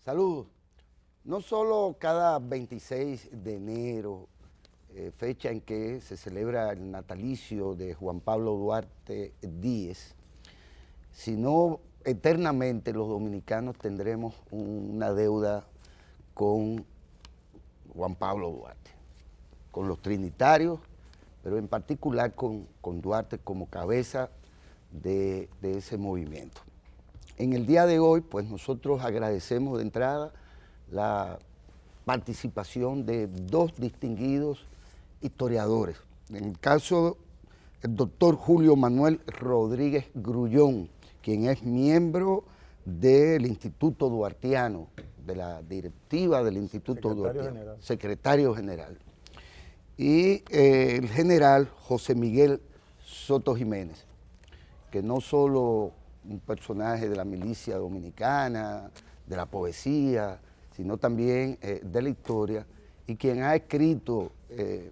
Saludos. No solo cada 26 de enero, fecha en que se celebra el natalicio de Juan Pablo Duarte Díez, sino eternamente los dominicanos tendremos una deuda con Juan Pablo Duarte, con los trinitarios, pero en particular con Duarte como cabeza de ese movimiento. En el día de hoy, pues nosotros agradecemos de entrada la participación de dos distinguidos historiadores. En el caso del doctor Julio Manuel Rodríguez Grullón, quien es miembro del Instituto Duartiano, de la directiva del Instituto Duartiano, secretario general. Y el general José Miguel Soto Jiménez, que no solo un personaje de la milicia dominicana, de la poesía, sino también de la historia, y quien ha escrito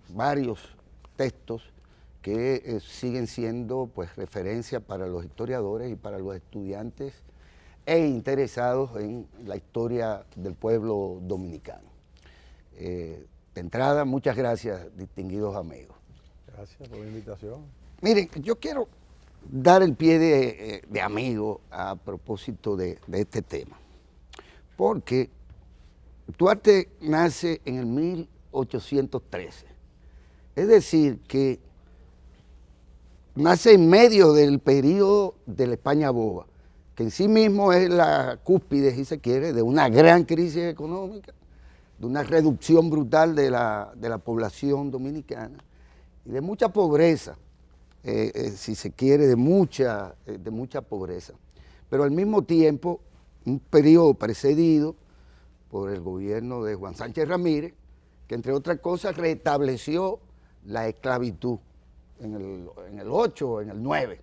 varios textos que siguen siendo pues referencia para los historiadores y para los estudiantes e interesados en la historia del pueblo dominicano. De entrada, muchas gracias, distinguidos amigos. Gracias por la invitación. Miren, yo quiero dar el pie de amigo a propósito de este tema, porque Duarte nace en el 1813, es decir, que nace en medio del periodo de la España boba, que en sí mismo es la cúspide, si se quiere, de una gran crisis económica, de una reducción brutal de la población dominicana y de mucha pobreza, si se quiere, de mucha pobreza. Pero al mismo tiempo, un periodo precedido por el gobierno de Juan Sánchez Ramírez, que entre otras cosas restableció la esclavitud en el 8, en el 9.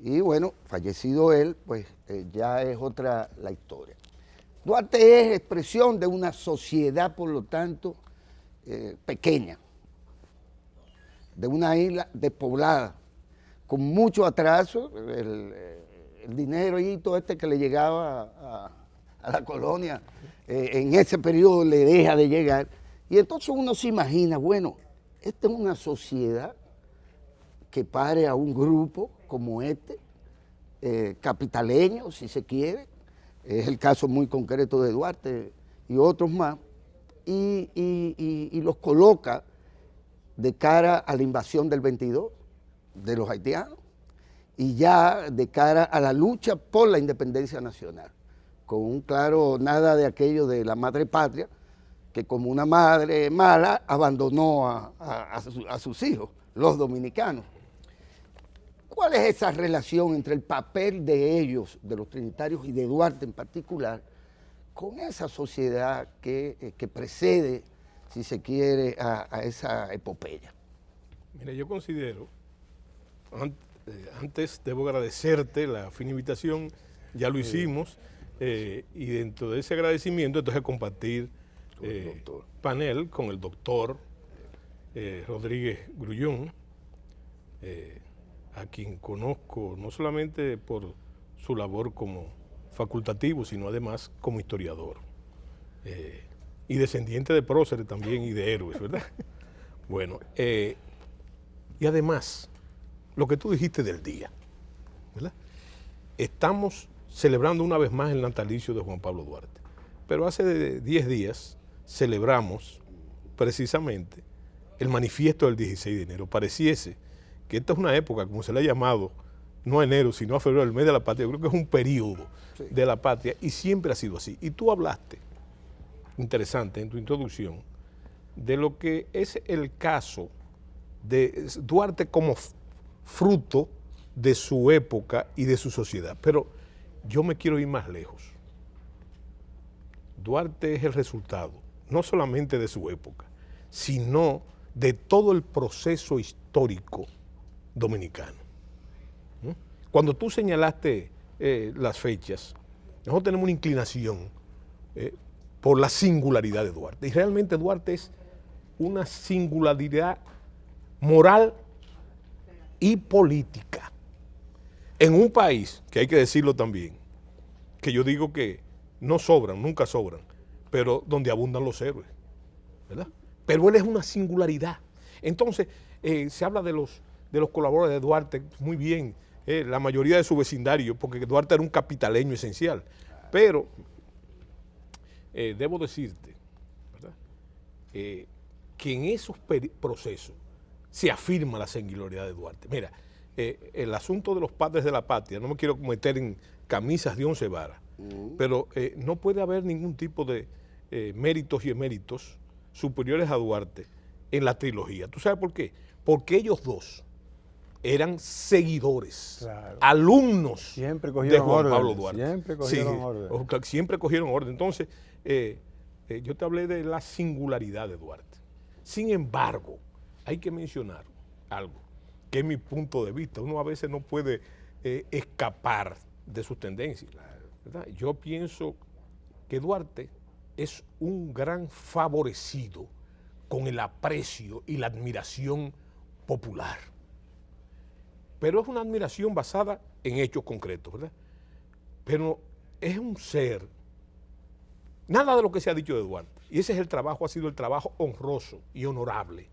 Y bueno, fallecido él, pues ya es otra la historia. Duarte es expresión de una sociedad, por lo tanto, pequeña, de una isla despoblada, con mucho atraso, el dinero y todo que le llegaba a la colonia, en ese periodo le deja de llegar, y entonces uno se imagina, bueno, esta es una sociedad que pare a un grupo como este, capitaleño, si se quiere, es el caso muy concreto de Duarte y otros más, y los coloca de cara a la invasión del 22 de los haitianos y ya de cara a la lucha por la independencia nacional, con un claro nada de aquello de la madre patria, que como una madre mala abandonó a sus hijos, los dominicanos. ¿Cuál es esa relación entre el papel de ellos, de los trinitarios y de Duarte en particular, con esa sociedad que precede, si se quiere, a esa epopeya? Mira, yo considero, antes debo agradecerte la fina invitación, ya lo hicimos, y dentro de ese agradecimiento entonces compartir panel con el doctor Rodríguez Grullón, a quien conozco no solamente por su labor como facultativo, sino además como historiador. Y descendiente de próceres también y de héroes, ¿verdad? Bueno, y además, lo que tú dijiste del día, ¿verdad? Estamos celebrando una vez más el natalicio de Juan Pablo Duarte, pero hace 10 días celebramos precisamente el manifiesto del 16 de enero. Pareciese que esta es una época, como se le ha llamado, no a enero, sino a febrero, el mes de la patria. Yo creo que es un periodo de la patria y siempre ha sido así. Y tú hablaste, interesante, en tu introducción, de lo que es el caso de Duarte como fruto de su época y de su sociedad. Pero yo me quiero ir más lejos. Duarte es el resultado, no solamente de su época, sino de todo el proceso histórico dominicano. Cuando tú señalaste las fechas, nosotros tenemos una inclinación por la singularidad de Duarte. Y realmente Duarte es una singularidad moral y política. En un país, que hay que decirlo también, que yo digo que no sobran, nunca sobran, pero donde abundan los héroes, ¿verdad? Pero él es una singularidad. Entonces, se habla de los colaboradores de Duarte, muy bien, la mayoría de su vecindario, porque Duarte era un capitaleño esencial, pero debo decirte, ¿verdad? Que en esos procesos se afirma la singularidad de Duarte. Mira, el asunto de los padres de la patria, no me quiero meter en camisas de 11 varas, pero no puede haber ningún tipo de méritos y eméritos superiores a Duarte en la trilogía. ¿Tú sabes por qué? Porque ellos dos eran seguidores, claro, alumnos de Juan Pablo Duarte. Siempre cogieron orden. Siempre cogieron orden. Entonces, yo te hablé de la singularidad de Duarte. Sin embargo, hay que mencionar algo, que es mi punto de vista. Uno a veces no puede escapar de sus tendencias, ¿verdad? Yo pienso que Duarte es un gran favorecido con el aprecio y la admiración popular. Pero es una admiración basada en hechos concretos, ¿verdad? Pero es un ser, nada de lo que se ha dicho de Duarte, y ese es el trabajo, ha sido el trabajo honroso y honorable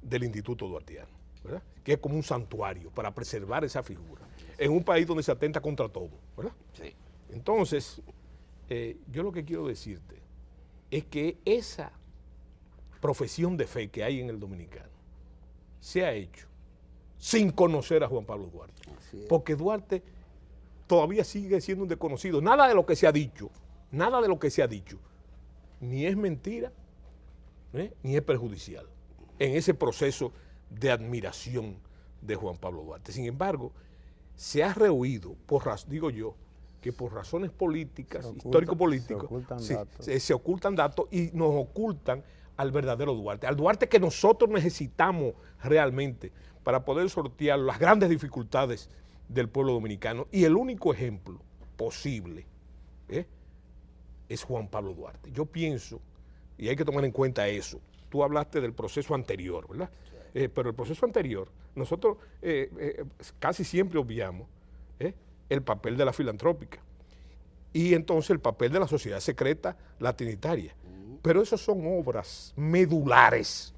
del Instituto Duartiano, ¿verdad? Que es como un santuario para preservar esa figura en un país donde se atenta contra todo, ¿verdad? Sí. Entonces, yo lo que quiero decirte es que esa profesión de fe que hay en el dominicano se ha hecho sin conocer a Juan Pablo Duarte, porque Duarte todavía sigue siendo un desconocido. Nada de lo que se ha dicho, ni es mentira, ni es perjudicial en ese proceso de admiración de Juan Pablo Duarte. Sin embargo, se ha rehuido, digo yo, que por razones políticas, histórico-políticas, se ocultan datos y nos ocultan al verdadero Duarte, al Duarte que nosotros necesitamos realmente para poder sortear las grandes dificultades del pueblo dominicano. Y el único ejemplo posible es Juan Pablo Duarte. Yo pienso, y hay que tomar en cuenta eso, tú hablaste del proceso anterior, ¿verdad? Pero el proceso anterior, nosotros casi siempre obviamos el papel de la filantrópica y entonces el papel de la sociedad secreta, la trinitaria. Pero esas son obras medulares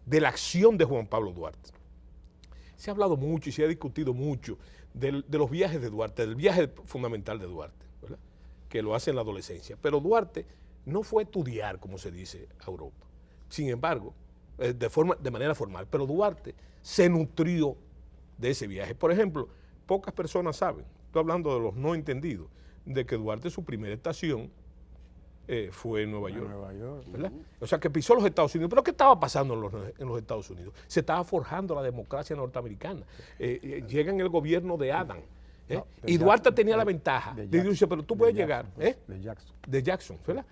de la acción de Juan Pablo Duarte. Se ha hablado mucho y se ha discutido mucho de los viajes de Duarte, del viaje fundamental de Duarte, ¿verdad? Que lo hace en la adolescencia. Pero Duarte no fue a estudiar, como se dice, a Europa. Sin embargo, de manera formal, pero Duarte se nutrió de ese viaje. Por ejemplo, pocas personas saben, estoy hablando de los no entendidos, de que Duarte su primera estación fue en Nueva York, ¿verdad? O sea, que pisó los Estados Unidos. ¿Pero qué estaba pasando en los Estados Unidos? Se estaba forjando la democracia norteamericana. Llega en el gobierno de Adams. Y Duarte tenía la ventaja. Dice, pero tú puedes llegar. De Jackson, ¿verdad?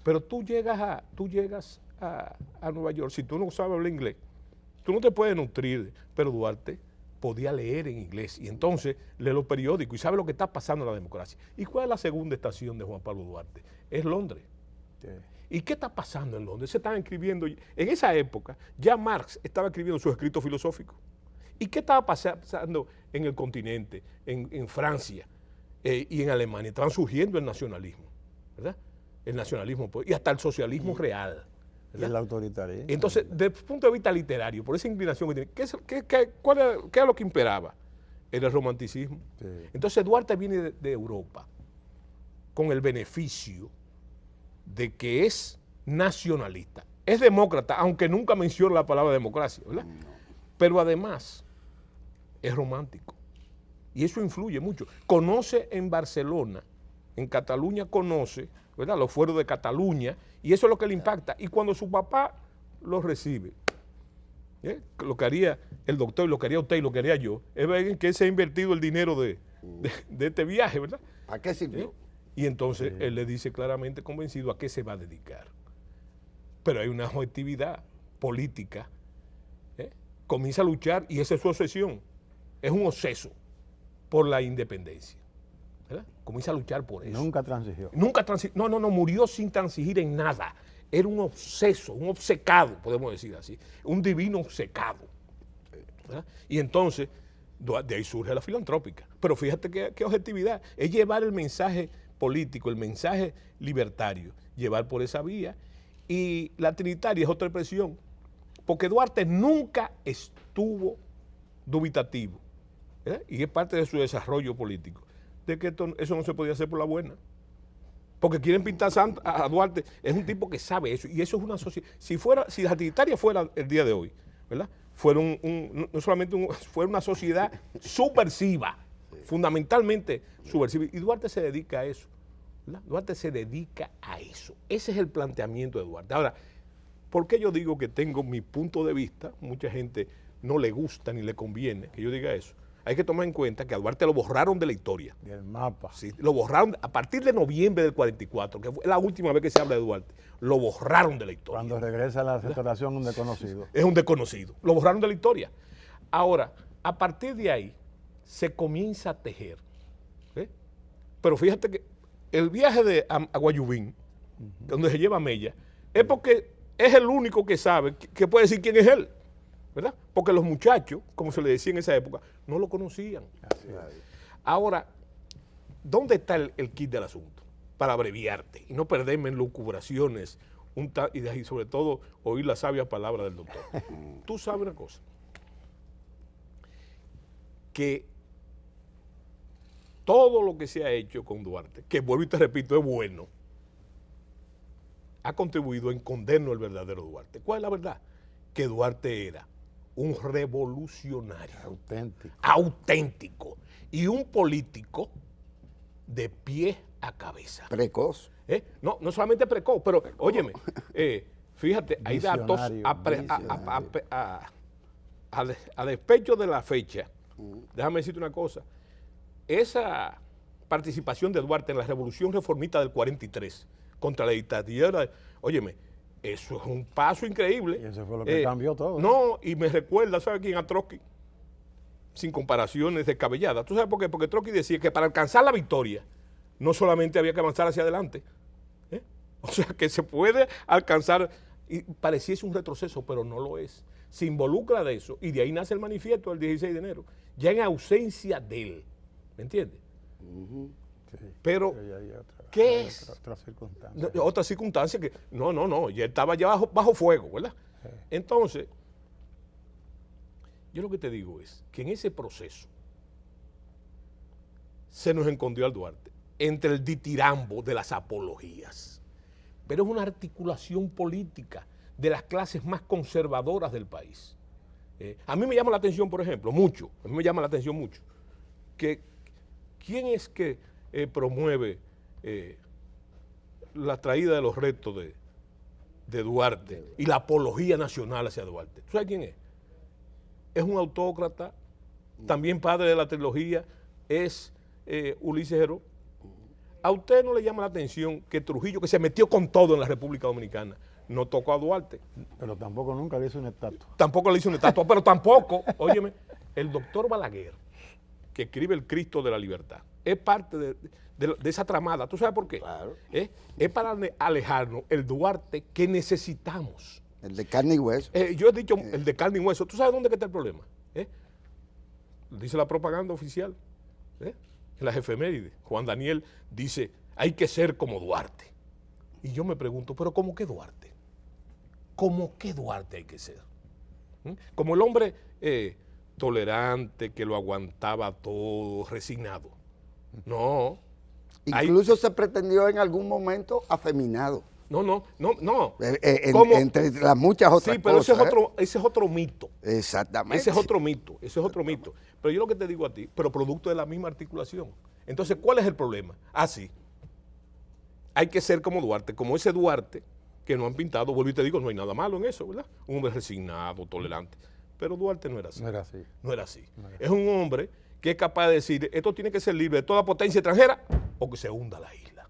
Pero tú llegas a Nueva York, si tú no sabes hablar inglés, tú no te puedes nutrir. Pero Duarte podía leer en inglés y entonces lee los periódicos y sabe lo que está pasando en la democracia. ¿Y cuál es la segunda estación de Juan Pablo Duarte? Es Londres. Sí. ¿Y qué está pasando en Londres? Se estaban escribiendo, en esa época ya Marx estaba escribiendo sus escritos filosóficos. ¿Y qué estaba pasando en el continente, en Francia y en Alemania? Estaban surgiendo el nacionalismo, ¿verdad? El nacionalismo y hasta el socialismo real. ¿verdad? Y el autoritarismo. Entonces, desde el punto de vista literario, por esa inclinación que tiene, ¿qué es lo que imperaba? Era el romanticismo. Sí. Entonces Duarte viene de Europa con el beneficio de que es nacionalista. Es demócrata, aunque nunca menciona la palabra democracia, ¿verdad? No. Pero además es romántico. Y eso influye mucho. Conoce en Barcelona, en Cataluña conoce, ¿verdad?, los fueros de Cataluña, y eso es lo que le impacta. Y cuando su papá lo recibe, lo que haría el doctor, lo que haría usted y lo que haría yo, es ver que se ha invertido el dinero de este viaje, ¿verdad? ¿A qué sirvió? Y entonces él le dice claramente convencido a qué se va a dedicar. Pero hay una objetividad política. Comienza a luchar y esa es su obsesión. Es un obseso por la independencia. ¿Verdad? Comienza a luchar por eso. Nunca transigió. Nunca transigió. No, murió sin transigir en nada. Era un obseso, un obcecado, podemos decir así. Un divino obcecado. ¿Verdad? Y entonces, de ahí surge la filantrópica. Pero fíjate qué objetividad. Es llevar el mensaje político, el mensaje libertario, llevar por esa vía. Y la trinitaria es otra expresión, porque Duarte nunca estuvo dubitativo, ¿verdad? Y es parte de su desarrollo político, de que eso no se podía hacer por la buena. Porque quieren pintar a Duarte, es un tipo que sabe eso, y eso es una sociedad. Si la trinitaria fuera el día de hoy, ¿verdad? Fuera no solamente fuera una sociedad subversiva, fundamentalmente subversiva, y Duarte se dedica a eso, ¿verdad? Duarte se dedica a eso. Ese es el planteamiento de Duarte. Ahora, ¿por qué yo digo que tengo mi punto de vista? Mucha gente no le gusta ni le conviene que yo diga eso. Hay que tomar en cuenta que a Duarte lo borraron de la historia. Del mapa. Sí, lo borraron a partir de noviembre del 44, que fue la última vez que se habla de Duarte. Lo borraron de la historia. Cuando regresa a la restauración, un desconocido. Es un desconocido. Lo borraron de la historia. Ahora, a partir de ahí, se comienza a tejer. ¿Eh? Pero fíjate que el viaje a Guayubín, donde se lleva a Mella, es porque es el único que sabe, que puede decir quién es él, ¿verdad? Porque los muchachos, como se le decía en esa época, no lo conocían. Ahora, ¿dónde está el kit del asunto? Para abreviarte y no perderme en lucubraciones y sobre todo oír la sabia palabra del doctor. Tú sabes una cosa, que todo lo que se ha hecho con Duarte, que vuelvo y te repito, es bueno, ha contribuido a escondernos el verdadero Duarte. ¿Cuál es la verdad? Que Duarte era un revolucionario. Auténtico. Y un político de pie a cabeza. Precoz. No solamente precoz, pero óyeme, fíjate, hay datos a despecho de la fecha. Déjame decirte una cosa. Esa participación de Duarte en la Revolución Reformista del 43 contra la dictadura, óyeme, eso es un paso increíble. Y eso fue lo que cambió todo. No, y me recuerda, ¿sabes quién? A Trotsky, sin comparaciones descabelladas. ¿Tú sabes por qué? Porque Trotsky decía que para alcanzar la victoria no solamente había que avanzar hacia adelante, o sea que se puede alcanzar, y pareciese un retroceso, pero no lo es. Se involucra de eso, y de ahí nace el manifiesto del 16 de enero, ya en ausencia de él, ¿me entiendes? Sí, pero ¿qué es? Otra circunstancia. Otra circunstancia que, no, ya estaba ya bajo fuego, ¿verdad? Sí. Entonces, yo lo que te digo es que en ese proceso se nos escondió al Duarte entre el ditirambo de las apologías, pero es una articulación política de las clases más conservadoras del país. A mí me llama la atención, por ejemplo, que ¿quién es que promueve la traída de los restos de Duarte y la apología nacional hacia Duarte? ¿Tú sabes quién es? Es un autócrata, también padre de la trilogía, es Ulises Heró. ¿A usted no le llama la atención que Trujillo, que se metió con todo en la República Dominicana, no tocó a Duarte? Pero tampoco nunca le hizo una estatua. Tampoco le hizo una estatua, pero tampoco, óyeme, el doctor Balaguer, que escribe El Cristo de la Libertad, es parte de esa tramada. ¿Tú sabes por qué? Claro. Es para alejarnos el Duarte que necesitamos. El de carne y hueso. Yo he dicho el de carne y hueso. ¿Tú sabes dónde está el problema? Dice la propaganda oficial, en las efemérides. Juan Daniel dice, hay que ser como Duarte. Y yo me pregunto, ¿pero cómo qué Duarte? ¿Cómo qué Duarte hay que ser? Como el hombre tolerante, que lo aguantaba todo, resignado. No. Incluso se pretendió en algún momento afeminado. No. Entre las muchas otras cosas. Sí, pero ese es otro mito. Exactamente. Ese es otro mito. Pero yo lo que te digo a ti, pero producto de la misma articulación. Entonces, ¿cuál es el problema? Sí. Hay que ser como Duarte, como ese Duarte que nos han pintado. Vuelvo y te digo, no hay nada malo en eso, ¿verdad? Un hombre resignado, tolerante. Pero Duarte no era así. No era así. Es un hombre que es capaz de decir, esto tiene que ser libre de toda potencia extranjera o que se hunda la isla.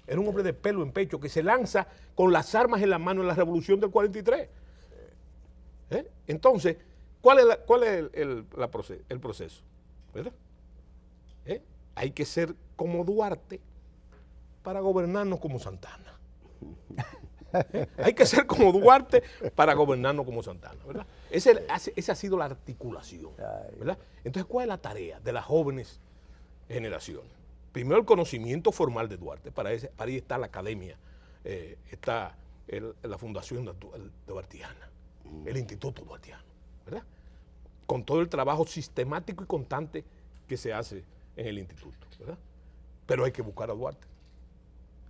Era un hombre de pelo en pecho que se lanza con las armas en la mano en la Revolución del 43. Entonces, ¿cuál es el proceso? ¿Verdad? Hay que ser como Duarte para gobernarnos como Santana. Hay que ser como Duarte para gobernarnos como Santana, ¿verdad? Esa ha sido la articulación, ¿verdad? Entonces, ¿cuál es la tarea de las jóvenes generaciones? Primero el conocimiento formal de Duarte, para ahí está la academia, está la Fundación Duartiana, el Instituto Duartiano, ¿verdad? Con todo el trabajo sistemático y constante que se hace en el instituto, ¿verdad? Pero hay que buscar a Duarte.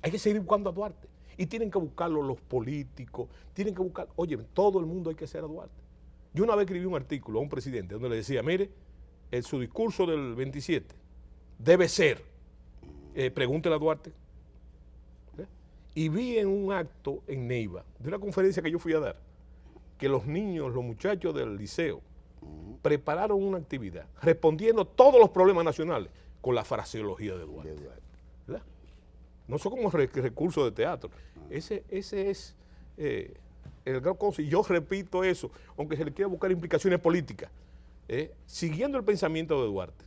Hay que seguir buscando a Duarte. Y tienen que buscarlo los políticos, tienen que buscar, oye, todo el mundo hay que hacer a Duarte. Yo una vez escribí un artículo a un presidente donde le decía, mire, su discurso del 27 debe ser, pregúntele a Duarte. ¿Eh? Y vi en un acto en Neiva, de una conferencia que yo fui a dar, que los niños, los muchachos del liceo, prepararon una actividad respondiendo a todos los problemas nacionales con la fraseología de Duarte. ¿Verdad? No son como recursos de teatro. Ese es el gran cosa. Y yo repito eso, aunque se le quiera buscar implicaciones políticas. Siguiendo el pensamiento de Duarte,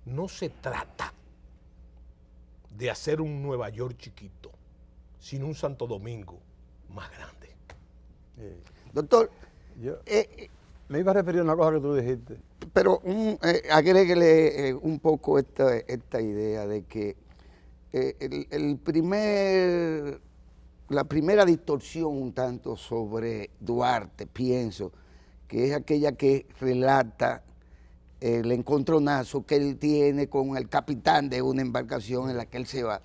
no se trata de hacer un Nueva York chiquito, sino un Santo Domingo más grande. Doctor, Yo me iba a referir a una cosa que tú dijiste. pero agréguele un poco esta idea de que la primera distorsión un tanto sobre Duarte, pienso, que es aquella que relata el encontronazo que él tiene con el capitán de una embarcación en la que él se va.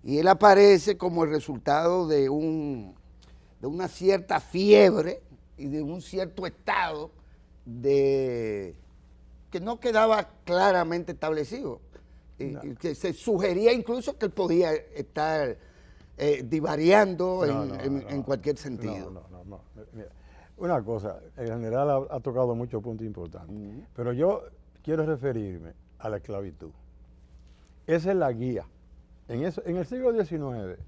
Y él aparece como el resultado de una cierta fiebre y de un cierto estado que no quedaba claramente establecido. No. Y que se sugería incluso que él podía estar divariando en cualquier sentido. No. Mira, una cosa, el general ha tocado muchos puntos importantes, pero yo quiero referirme a la esclavitud. Esa es la guía. En el siglo XIX,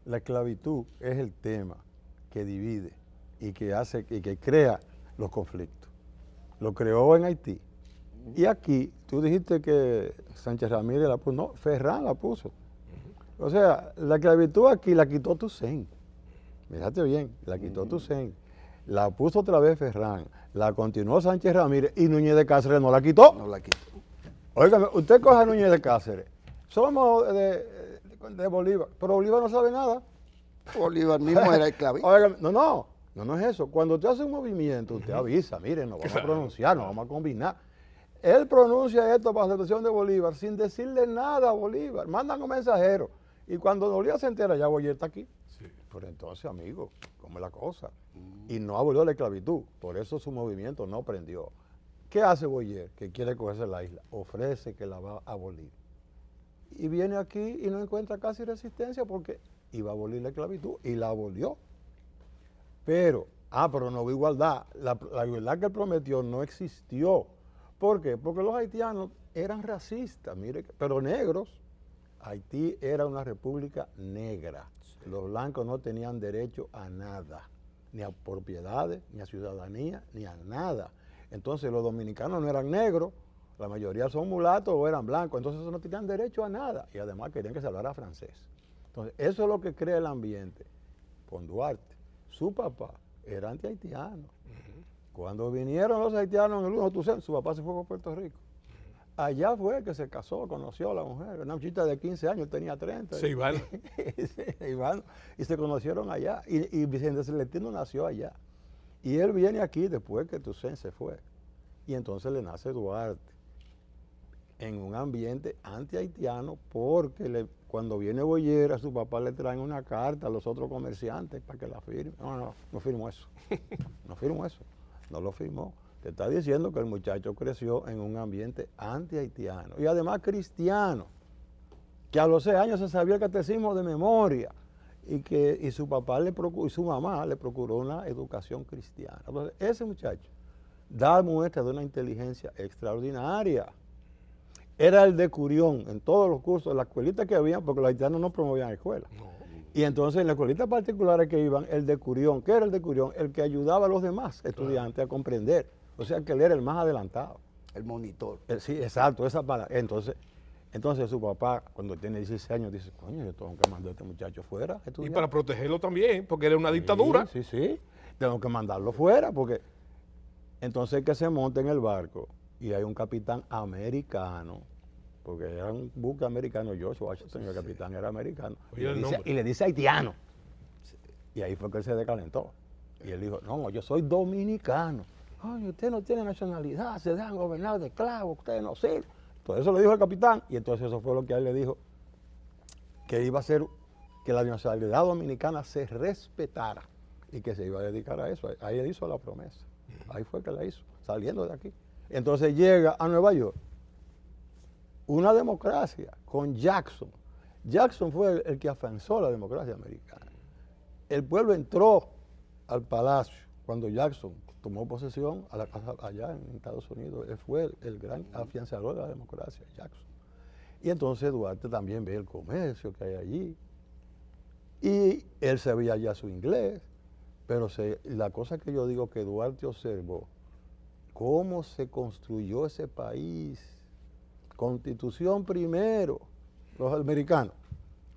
la esclavitud es el tema que divide y que crea los conflictos. Lo creó en Haití. Y aquí, tú dijiste que Sánchez Ramírez la puso, no, Ferrán la puso. O sea, la esclavitud aquí la quitó Toussaint. Fíjate bien, la quitó Toussaint. La puso otra vez Ferrán, la continuó Sánchez Ramírez y Núñez de Cáceres no la quitó. No la quitó. Óigame, usted coge a Núñez de Cáceres. Somos de Bolívar, pero Bolívar no sabe nada. Bolívar mismo era esclavista. Óigame, no es eso. Cuando usted hace un movimiento, usted avisa, miren, nos vamos a pronunciar, nos vamos a combinar. Él pronuncia esto para la situación de Bolívar sin decirle nada a Bolívar. Mandan un mensajero. Y cuando Bolívar se entera, ya Boyer está aquí. Sí. Pero entonces, amigo, ¿cómo es la cosa? Y no abolió la esclavitud. Por eso su movimiento no prendió. ¿Qué hace Boyer? Que quiere cogerse la isla. Ofrece que la va a abolir. Y viene aquí y no encuentra casi resistencia porque iba a abolir la esclavitud y la abolió. Pero no hubo igualdad. La igualdad que él prometió no existió. ¿Por qué? Porque los haitianos eran racistas, mire, pero negros. Haití era una república negra. Sí. Los blancos no tenían derecho a nada, ni a propiedades, ni a ciudadanía, ni a nada. Entonces los dominicanos no eran negros, la mayoría son mulatos o eran blancos, entonces no tenían derecho a nada y además querían que se hablara francés. Entonces eso es lo que crea el ambiente con Duarte. Su papá era anti-haitiano. Cuando vinieron los haitianos en el 1 Toussaint, su papá se fue a Puerto Rico. Allá fue que se casó, conoció a la mujer, una muchita de 15 años, tenía 30. Sí, Iván. Y se conocieron allá. Y Vicente Celestino nació allá. Y él viene aquí después que Toussaint se fue. Y entonces le nace Duarte en un ambiente anti-haitiano porque cuando viene Boyer a su papá le traen una carta a los otros comerciantes para que la firme. No firmó eso. No firmó eso. No lo firmó. Te está diciendo que el muchacho creció en un ambiente anti-haitiano y además cristiano, que a los 6 años se sabía el catecismo de memoria y su papá y su mamá le procuró una educación cristiana. Entonces, ese muchacho da muestra de una inteligencia extraordinaria. Era el decurión en todos los cursos, en la escuelita que había, porque los haitianos no promovían escuelas. No. Y entonces en las escuelitas particulares que iban, el decurión, ¿qué era el decurión? El que ayudaba a los demás estudiantes a comprender. O sea, que él era el más adelantado. El monitor. Sí, exacto, esa palabra. Entonces su papá, cuando tiene 16 años, dice, coño, yo tengo que mandar a este muchacho fuera a estudiar. Y para protegerlo también, porque era una dictadura. Sí. Tengo que mandarlo fuera, porque entonces que se monte en el barco y hay un capitán americano, porque era un buque americano, George Washington, el capitán era americano, Oye, el nombre. y le dice haitiano. Y ahí fue que él se decalentó. Y él dijo, no, yo soy dominicano. Ay, usted no tiene nacionalidad, se dejan gobernar de esclavos, usted no sirve. Todo eso le dijo el capitán, y entonces eso fue lo que a él le dijo, que iba a ser, que la nacionalidad dominicana se respetara y que se iba a dedicar a eso. Ahí él hizo la promesa. Ahí fue que la hizo, saliendo de aquí. Entonces llega a Nueva York, una democracia con Jackson. Jackson fue el que afianzó la democracia americana. El pueblo entró al palacio cuando Jackson tomó posesión a la casa allá en Estados Unidos. Él fue el gran afianzador de la democracia, Jackson. Y entonces Duarte también ve el comercio que hay allí. Y él sabía ya su inglés, pero la cosa que yo digo que Duarte observó, cómo se construyó ese país. Constitución primero, los americanos.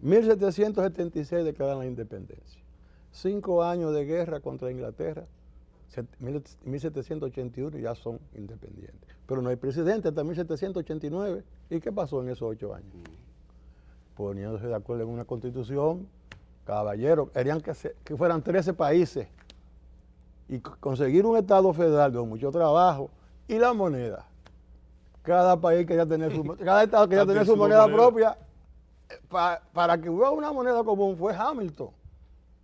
1776 declaran la independencia. 5 años de guerra contra Inglaterra. 1781 ya son independientes. Pero no hay presidente hasta 1789. ¿Y qué pasó en esos 8 años? Poniéndose de acuerdo en una constitución, caballeros, querían que fueran 13 países y conseguir un Estado federal con mucho trabajo y la moneda. Cada país quería tener cada Estado quería tener su moneda propia. Para que hubiera una moneda común fue Hamilton.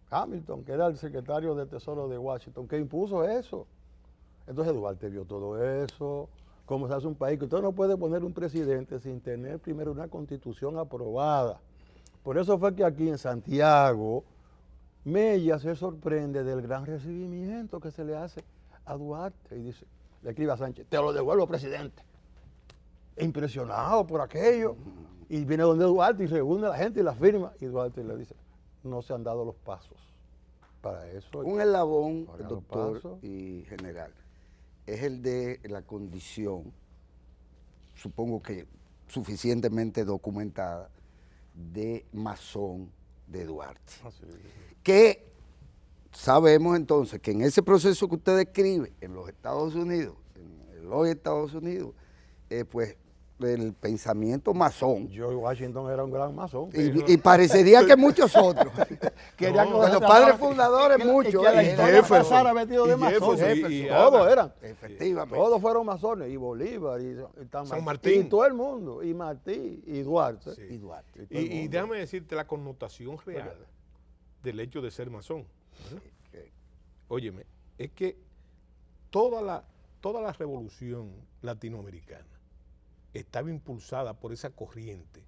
Hamilton, que era el secretario de Tesoro de Washington, que impuso eso. Entonces Duarte vio todo eso, cómo se hace un país, que usted no puede poner un presidente sin tener primero una constitución aprobada. Por eso fue que aquí en Santiago, Mella se sorprende del gran recibimiento que se le hace a Duarte. Y dice, le escribe a Sánchez, te lo devuelvo, presidente. Impresionado por aquello. Y viene donde Duarte y reúne a la gente y la firma. Y Duarte le dice, no se han dado los pasos para eso. Un eslabón, doctor y general, es el de la condición, supongo que suficientemente documentada, de masón de Duarte. Que sabemos entonces que en ese proceso que usted describe en los Estados Unidos, en los Estados Unidos, pues el pensamiento masón. George Washington era un gran masón. Y parecería que muchos otros. Los padres fundadores, muchos. Que la historia pasara vestido de masón. Todos eran. Efectivamente. Todos fueron masones. Y Bolívar, y San Martín. Y todo el mundo. Y Martí, y Duarte. Sí. Y Duarte. Y déjame decirte la connotación real del hecho de ser masón. Óyeme, es que toda la revolución latinoamericana estaba impulsada por esa corriente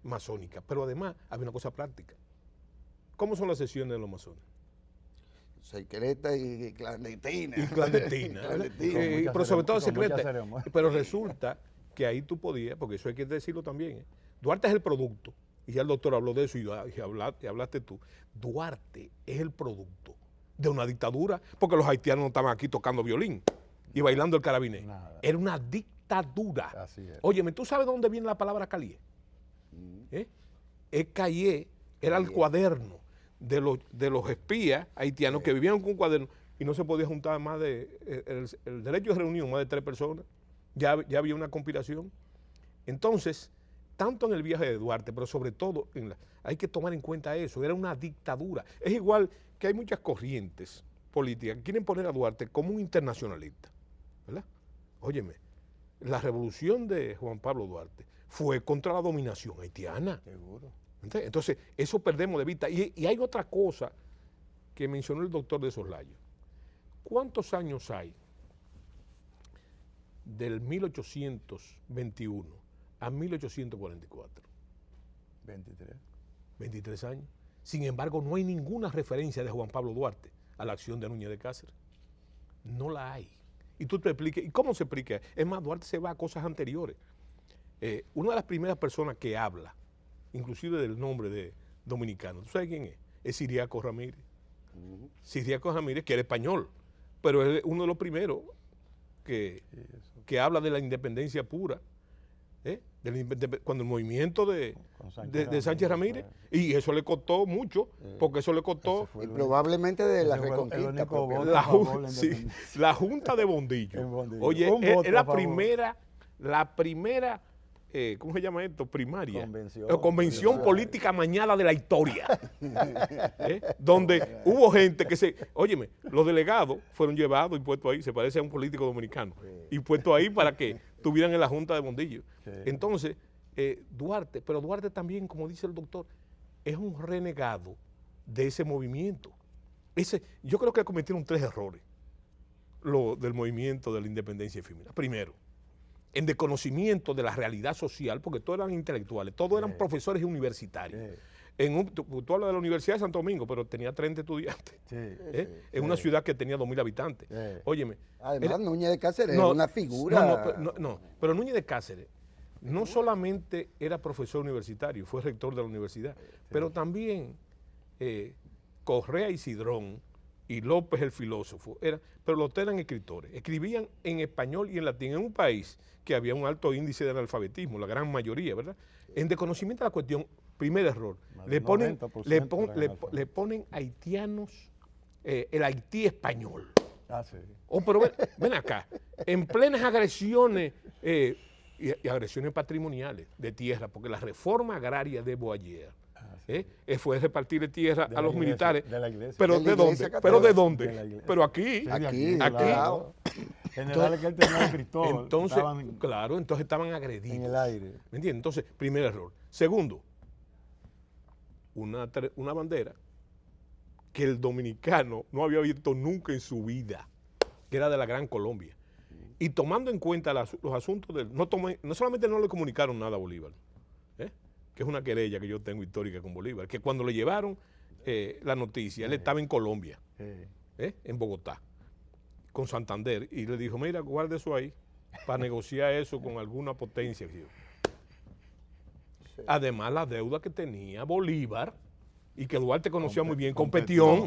masónica, pero además había una cosa práctica. ¿Cómo son las sesiones de los masones? Secreta y clandestina. Y clandestina. Pero sobre todo secreta. Pero resulta que ahí tú podías, porque eso hay que decirlo también, Duarte es el producto, y ya el doctor habló de eso y hablaste tú. Duarte es el producto de una dictadura, porque los haitianos no estaban aquí tocando violín y bailando el carabinero. Era una dictadura. Así es. Óyeme, ¿tú sabes de dónde viene la palabra calié? Es cahier, era el cuaderno de los espías haitianos que vivían con un cuaderno y no se podía juntar más el derecho de reunión, más de 3 personas. Ya había una conspiración. Entonces, tanto en el viaje de Duarte, pero sobre todo, hay que tomar en cuenta eso, era una dictadura. Es igual que hay muchas corrientes políticas que quieren poner a Duarte como un internacionalista, ¿verdad? Óyeme, la revolución de Juan Pablo Duarte fue contra la dominación haitiana. Seguro. Entonces, eso perdemos de vista. Y hay otra cosa que mencionó el doctor de Soslayo. ¿Cuántos años hay del 1821 a 1844? 23. 23 años. Sin embargo, no hay ninguna referencia de Juan Pablo Duarte a la acción de Núñez de Cáceres. No la hay. Y tú te expliques, ¿y cómo se explica? Es más, Duarte se va a cosas anteriores. Una de las primeras personas que habla, inclusive del nombre de dominicano, ¿tú sabes quién es? Es Ciriaco Ramírez. Ciriaco Ramírez, que era español, pero es uno de los primeros que habla de la independencia pura. cuando el movimiento de Sánchez Ramírez, sí. y eso le costó mucho, porque eso le costó Y probablemente de la ese fue el reconquista. único propia. voto. la, a favor de la sí, independencia. la Junta de Bondillo. En Bondillo. Oye, Un es voto la a favor. primera, ¿cómo se llama esto? Primaria. Convención. Convención política mañana de la historia. Donde hubo gente que óyeme, los delegados fueron llevados y puestos ahí, se parece a un político dominicano, y puestos ahí para que estuvieran en la Junta de Bondillo. Sí. Entonces, Duarte también, como dice el doctor, es un renegado de ese movimiento. Yo creo que cometieron 3 errores lo del movimiento de la independencia efímera. Primero, en desconocimiento de la realidad social, porque todos eran intelectuales, todos eran profesores universitarios. Tú hablas de la Universidad de Santo Domingo, pero tenía 30 estudiantes. En una ciudad que tenía 2.000 habitantes. Óyeme. Además, Núñez de Cáceres era una figura. Pero Núñez de Cáceres no solamente era profesor universitario, fue rector de la universidad, pero también Correa y Cidrón y López el filósofo, pero los tres eran escritores, escribían en español y en latín en un país que había un alto índice de analfabetismo, la gran mayoría, ¿verdad? En desconocimiento de la cuestión, primer error, le ponen haitianos, el Haití español. Sí. Pero ven acá, en plenas agresiones y agresiones patrimoniales de tierra, porque la reforma agraria de Boyer fue repartirle tierra a los militares. De la iglesia. ¿Pero De la de dónde? iglesia ¿Pero de católica. dónde? De la iglesia. Pero aquí. Sí, Aquí, al lado. Generales que él tenía escritor. Entonces, estaban claro, entonces estaban agredidos. en el aire. ¿Me entiendes? Entonces, primer error. Segundo, una bandera que el dominicano no había visto nunca en su vida, que era de la Gran Colombia. Y tomando en cuenta los asuntos no solamente no le comunicaron nada a Bolívar, que es una querella que yo tengo histórica con Bolívar, que cuando le llevaron la noticia, él estaba en Colombia, en Bogotá, con Santander, y le dijo, mira, guarde eso ahí, para negociar eso con alguna potencia. Además, la deuda que tenía Bolívar, y que Duarte conocía muy bien, competión,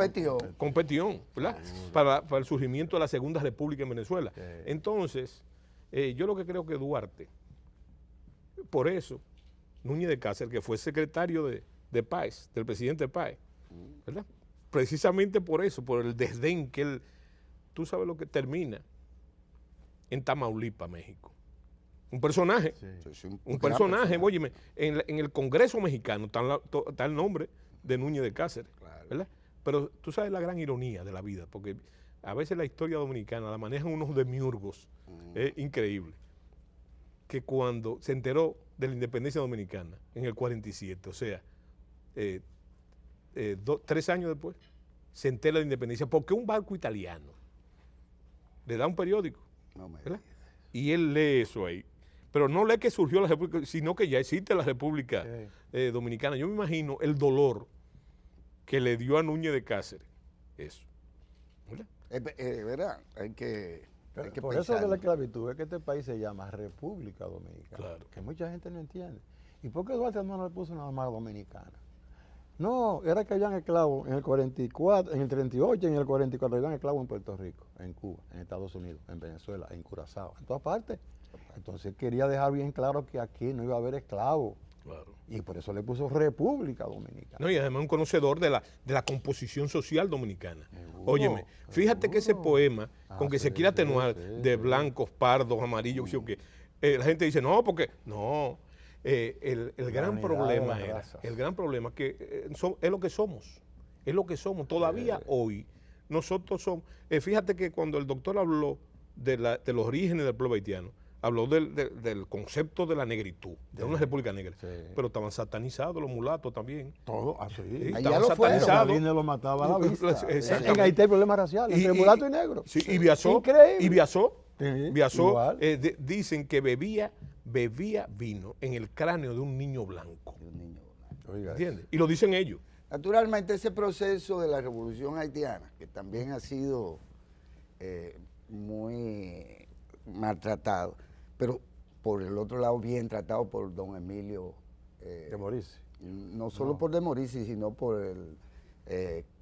¿verdad? Para el surgimiento de la Segunda República en Venezuela. Entonces, yo lo que creo que Duarte, por eso, Núñez de Cáceres, que fue secretario de Páez, del presidente Páez, ¿verdad? Precisamente por eso, por el desdén que él, tú sabes lo que termina en Tamaulipas, México. Un personaje, un personaje, óyeme, en el Congreso mexicano está el nombre de Núñez de Cáceres, ¿verdad? Pero tú sabes la gran ironía de la vida, porque a veces la historia dominicana la manejan unos demiurgos, increíble, que cuando se enteró de la independencia dominicana en el 47, o sea, 3 años después, se entera de la independencia, porque un barco italiano le da un periódico, ¿verdad? Y él lee eso ahí. Pero no lee que surgió la República, sino que ya existe la República Dominicana. Yo me imagino el dolor que le dio a Núñez de Cáceres eso. ¿Verdad? ¿Verdad? Hay que Por eso de la esclavitud es que este país se llama República Dominicana. Claro. Que mucha gente no entiende. ¿Y por qué Duarte no le puso nada más dominicana? No, era que habían esclavos en el 44, en el 38 y en el 44 habían esclavos en Puerto Rico, en Cuba, en Estados Unidos, en Venezuela, en Curazao, en todas partes. Entonces quería dejar bien claro que aquí no iba a haber esclavos. Claro. Y por eso le puso República Dominicana. No, y además un conocedor de la composición social dominicana. Óyeme, fíjate que ese poema, con que se quiere atenuar de blancos, pardos, amarillos, que la gente dice, no, porque no. El gran problema es que es lo que somos, Todavía hoy nosotros somos, fíjate que cuando el doctor habló de los orígenes del pueblo haitiano, habló del concepto de la negritud, de una república negra, pero estaban satanizados los mulatos también. Todo así. Allá lo fueron. Sabines lo mataba a la vista. En Haití hay problemas raciales entre mulato y negro. Sí, y Biasó, dicen que bebía vino en el cráneo de un niño blanco. ¿Entiendes? Y lo dicen ellos. Naturalmente, ese proceso de la revolución haitiana, que también ha sido muy maltratado, pero por el otro lado bien tratado por don Emilio De Morici. No solo por De Morici, sino por el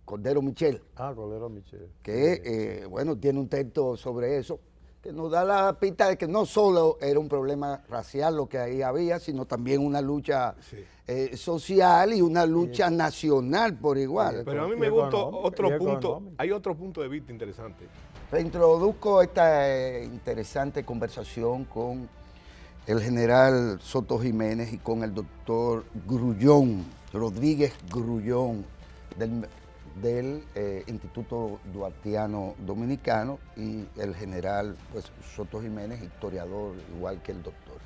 Cordero Michel. Cordero Michel. Que, bueno, tiene un texto sobre eso, que nos da la pista de que no solo era un problema racial lo que ahí había, sino también una lucha social y una lucha nacional por igual. Pero a mí me gusta otro punto, hay otro punto de vista interesante. Reintroduzco esta interesante conversación con el general Soto Jiménez y con el doctor Grullón, Rodríguez Grullón, del Instituto Duartiano Dominicano, y el general pues, Soto Jiménez, historiador, igual que el doctor.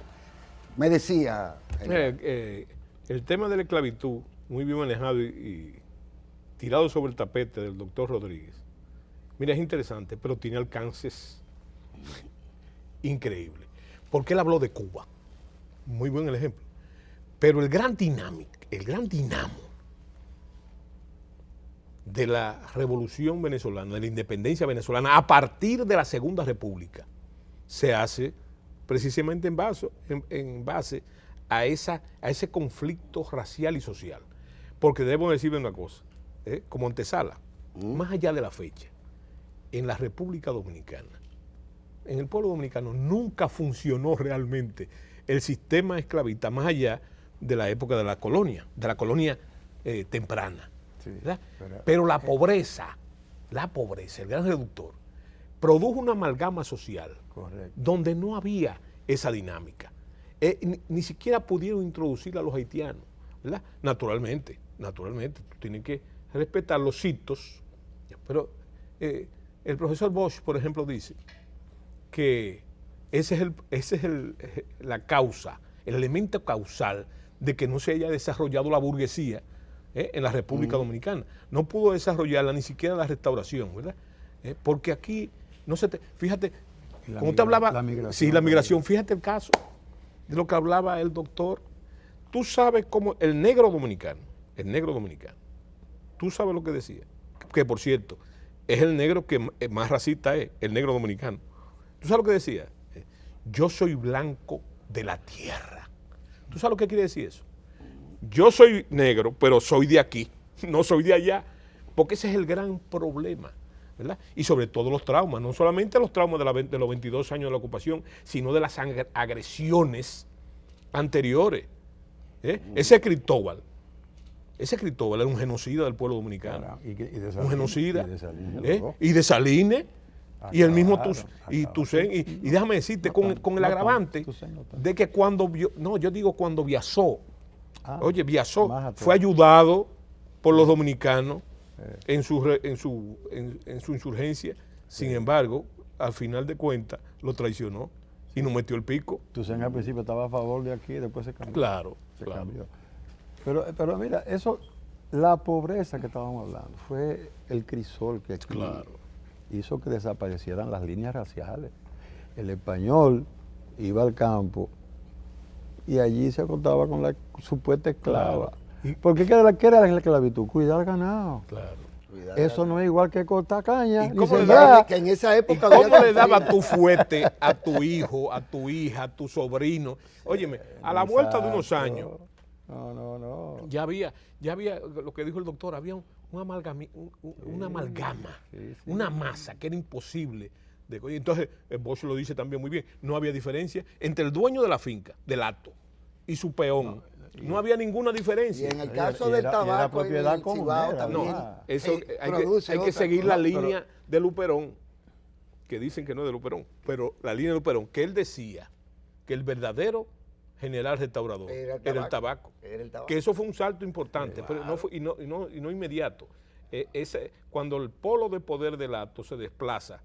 Me decía... el tema de la esclavitud, muy bien manejado y tirado sobre el tapete del doctor Rodríguez, mira, es interesante, pero tiene alcances increíbles. Porque él habló de Cuba, muy buen el ejemplo. Pero el gran dinamo de la revolución venezolana, de la independencia venezolana, a partir de la Segunda República, se hace precisamente en base a ese conflicto racial y social. Porque debo decirle una cosa, como antesala, más allá de la fecha, en la República Dominicana, en el pueblo dominicano nunca funcionó realmente el sistema esclavista, más allá de la época de la colonia temprana. Sí, pero la pobreza, el gran reductor, produjo una amalgama social. Correcto. Donde no había esa dinámica. Ni siquiera pudieron introducir a los haitianos, ¿verdad? Naturalmente, tú tienes que respetar los hitos, pero el profesor Bosch, por ejemplo, dice que ese es la causa, el elemento causal de que no se haya desarrollado la burguesía en la República Dominicana. No pudo desarrollarla ni siquiera la restauración, ¿verdad? Porque aquí, fíjate, como te hablaba, la migración, fíjate el caso de lo que hablaba el doctor. Tú sabes cómo el negro dominicano, tú sabes lo que decía, que por cierto, es el negro que más racista es, el negro dominicano. ¿Tú sabes lo que decía? Yo soy blanco de la tierra. ¿Tú sabes lo que quiere decir eso? Yo soy negro, pero soy de aquí, no soy de allá, porque ese es el gran problema, ¿verdad? Y sobre todo los traumas, no solamente los traumas de los 22 años de la ocupación, sino de las agresiones anteriores. Ese Cristóbal era un genocida del pueblo dominicano. Claro, un genocida. Y de Salines. Y el mismo Toussaint. Y déjame decirte, con el agravante de que cuando Viazó, fue ayudado por los dominicanos en su insurgencia, sin embargo, al final de cuentas, lo traicionó y nos metió el pico. Toussaint al principio estaba a favor de aquí, después se cambió. Claro. Cambió. Pero mira, la pobreza que estábamos hablando, fue el crisol que aquí hizo que desaparecieran las líneas raciales. El español iba al campo y allí se acostaba con la supuesta esclava. Claro. Porque ¿qué era la esclavitud? Cuidar ganado. Claro. Eso no es igual que cortar caña. ¿Y cómo que en esa época cómo le daba tu fuete a tu hijo, a tu hija, a tu sobrino? Óyeme, a la vuelta de unos años. No. Ya había lo que dijo el doctor, había una amalgama, una masa que era imposible. Entonces, Bosch lo dice también muy bien, no había diferencia entre el dueño de la finca, del hato, y su peón. No había ninguna diferencia. Y en el caso del tabaco y del Cibao también. Hay que seguir la línea de Luperón, que dicen que no es de Luperón, pero la línea de Luperón, que él decía que el verdadero general restaurador era el tabaco. Que eso fue un salto importante, pero no inmediato. Cuando el polo de poder del hato se desplaza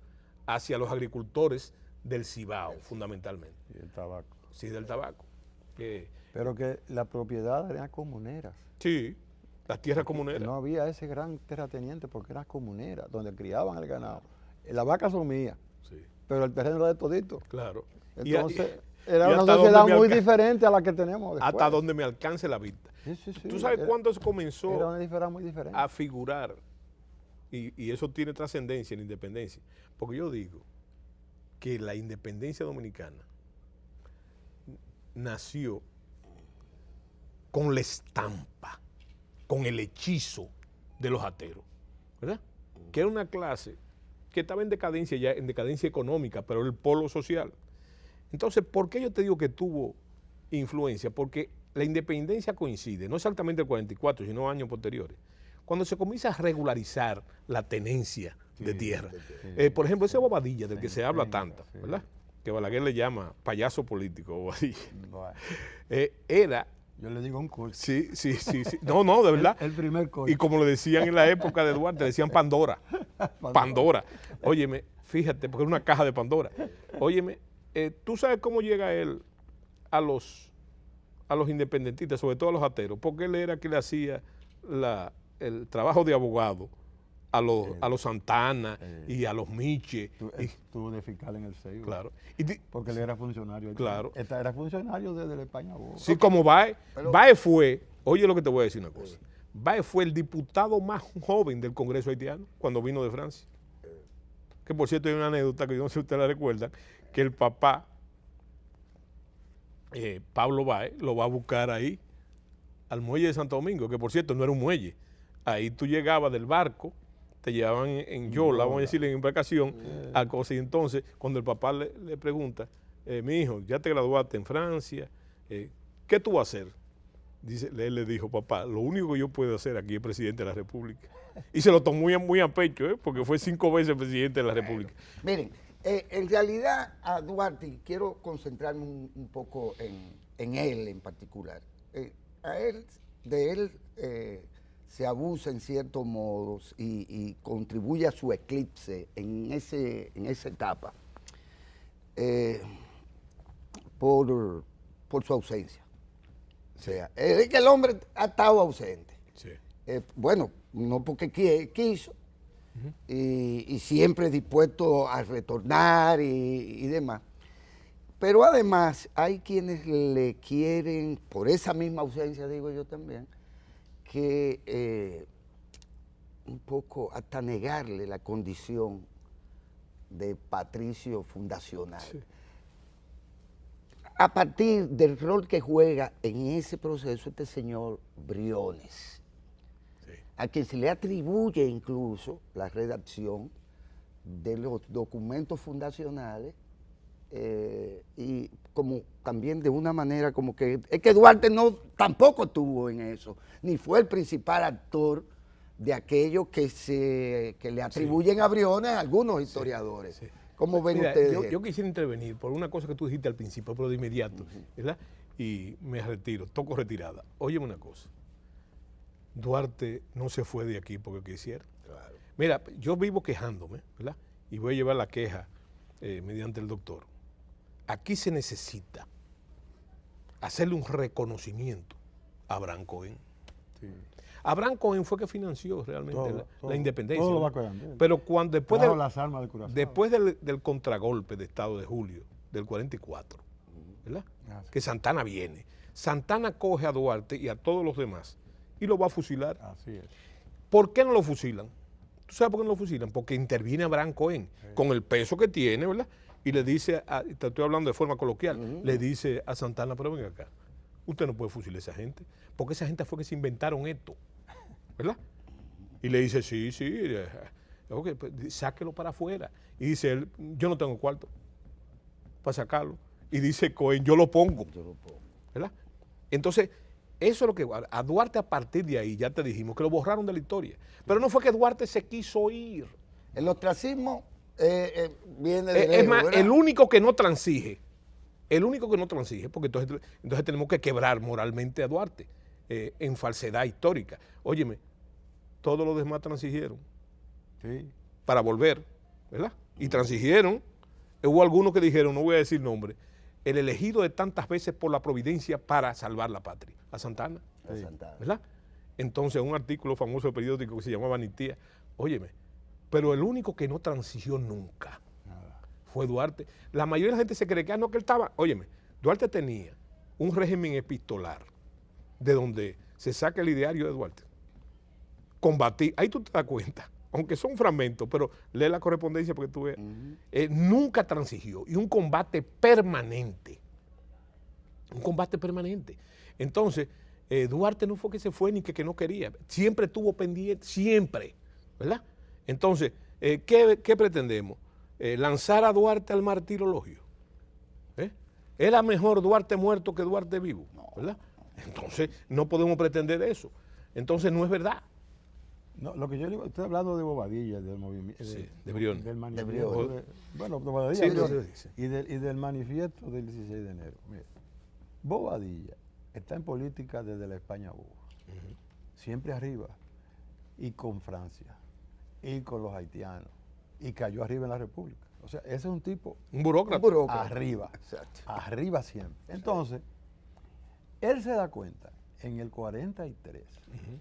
hacia los agricultores del Cibao, fundamentalmente. Y el tabaco. Sí, del tabaco. Pero que la propiedad eran comuneras. Sí, las tierras comuneras. No había ese gran terrateniente porque eran comuneras, donde criaban el ganado. Las vacas son mías, pero el terreno era de todito. Claro. Entonces, era una sociedad muy diferente a la que tenemos después. Hasta donde me alcance la vista. Sí. ¿Tú sabes cuándo comenzó era una diferencia muy diferente a figurar? Y eso tiene trascendencia en la independencia. Porque yo digo que la independencia dominicana nació con la estampa, con el hechizo de los ateros, ¿verdad? Que era una clase que estaba en decadencia ya, en decadencia económica, pero el polo social. Entonces, ¿por qué yo te digo que tuvo influencia? Porque la independencia coincide, no exactamente el 44, sino años posteriores, cuando se comienza a regularizar la tenencia de tierra. Por ejemplo, ese Bobadilla, del que se habla tanto, ¿verdad? Que Balaguer le llama payaso político, Bobadilla. Bueno, Era... yo le digo un coche. Sí. No, de verdad. El primer coche. Y como le decían en la época de Duarte, le decían Pandora. Pandora. Óyeme, fíjate, porque era una caja de Pandora. Óyeme, ¿tú sabes cómo llega él a los independentistas, sobre todo a los ateros? Porque él era que le hacía el trabajo de abogado a los Santana y a los Miche. Estuvo de fiscal en el Seibo. Claro. Porque él era funcionario. Claro. Era funcionario desde la España. Sí, como Baez. Baez fue, oye lo que te voy a decir una cosa. Baez fue el diputado más joven del Congreso haitiano cuando vino de Francia. Que por cierto hay una anécdota que yo no sé si ustedes la recuerdan, que el papá, Pablo Baez, lo va a buscar ahí, al muelle de Santo Domingo, que por cierto no era un muelle. Ahí tú llegabas del barco, te llevaban en yola, vamos a decir, en embarcación, a cosas. Y entonces, cuando el papá le pregunta, mi hijo, ya te graduaste en Francia, ¿qué tú vas a hacer? Él le dijo, papá, lo único que yo puedo hacer aquí es presidente de la República. Y se lo tomó muy a pecho, porque fue 5 veces presidente de la República. Miren, en realidad a Duarte, quiero concentrarme un poco en él en particular. De él se abusa en ciertos modos y contribuye a su eclipse en esa etapa por su ausencia. O sea, es que el hombre ha estado ausente. Sí. Bueno, no porque quiso, y siempre dispuesto a retornar y demás. Pero además hay quienes le quieren, por esa misma ausencia, digo yo también, que un poco hasta negarle la condición de patricio fundacional. Sí. A partir del rol que juega en ese proceso este señor Briones, sí, a quien se le atribuye incluso la redacción de los documentos fundacionales, y como también de una manera como que, es que Duarte tampoco estuvo en eso, ni fue el principal actor de aquello que le atribuyen, sí, a Briones a algunos historiadores. Sí, sí. ¿Cómo ven ustedes? Yo quisiera intervenir por una cosa que tú dijiste al principio, pero de inmediato, ¿verdad? Y me retiro, toco retirada. Óyeme una cosa, Duarte no se fue de aquí porque quisiera. Claro. Mira, yo vivo quejándome, ¿verdad? Y voy a llevar la queja mediante el doctor. Aquí se necesita hacerle un reconocimiento a Abraham Cohen. Sí. Abraham Cohen fue que financió realmente la independencia. Todo lo va quedando. Pero cuando después del contragolpe de Estado de julio del 44, ¿verdad? Que Santana viene. Santana coge a Duarte y a todos los demás y lo va a fusilar. Así es. ¿Por qué no lo fusilan? ¿Tú sabes por qué no lo fusilan? Porque interviene Abraham Cohen, sí, con el peso que tiene, ¿verdad? Y le dice, te estoy hablando de forma coloquial, le dice a Santana, pero venga acá, usted no puede fusilar a esa gente, porque esa gente fue que se inventaron esto, ¿verdad? Y le dice, sí, okay, pues, sáquelo para afuera. Y dice él, yo no tengo cuarto para sacarlo. Y dice Cohen, yo lo pongo, ¿verdad? Entonces, eso es lo que, a Duarte a partir de ahí, ya te dijimos, que lo borraron de la historia. Pero no fue que Duarte se quiso ir. El ostracismo viene de lejos, es más, ¿verdad? el único que no transige, porque entonces tenemos que quebrar moralmente a Duarte en falsedad histórica. Óyeme, todos los demás transigieron, sí, para volver, ¿verdad? Y transigieron, hubo algunos que dijeron, no voy a decir nombre, el elegido de tantas veces por la providencia para salvar la patria, a Santana, sí, ¿verdad? Entonces un artículo famoso de periódico que se llamaba Vanitía, óyeme, pero el único que no transigió nunca fue Duarte. La mayoría de la gente se cree que no, que él estaba, óyeme, Duarte tenía un régimen epistolar de donde se saca el ideario de Duarte. Combatir, ahí tú te das cuenta, aunque son fragmentos, pero lee la correspondencia porque tú ves, nunca transigió, y un combate permanente. Entonces, Duarte no fue que se fue ni que no quería, siempre estuvo pendiente, siempre, ¿verdad? Entonces, ¿Qué pretendemos? ¿Lanzar a Duarte al martirologio? ¿Era mejor Duarte muerto que Duarte vivo? ¿Verdad? Entonces, no podemos pretender eso. Entonces, no es verdad. No, lo que yo digo, estoy hablando de Bobadilla, del movimiento. Sí, de Brión. Del Brión. manifiesto. Bueno, de Bobadilla Sí, Brión, sí. y del manifiesto del 16 de enero. Mire, Bobadilla está en política desde la España boba. Siempre arriba. Y con Francia. Y con los haitianos. Y cayó arriba en la República. O sea, ese es un tipo Un burócrata. Un burócrata. arriba. Exacto. Arriba siempre. Entonces, él se da cuenta en el 43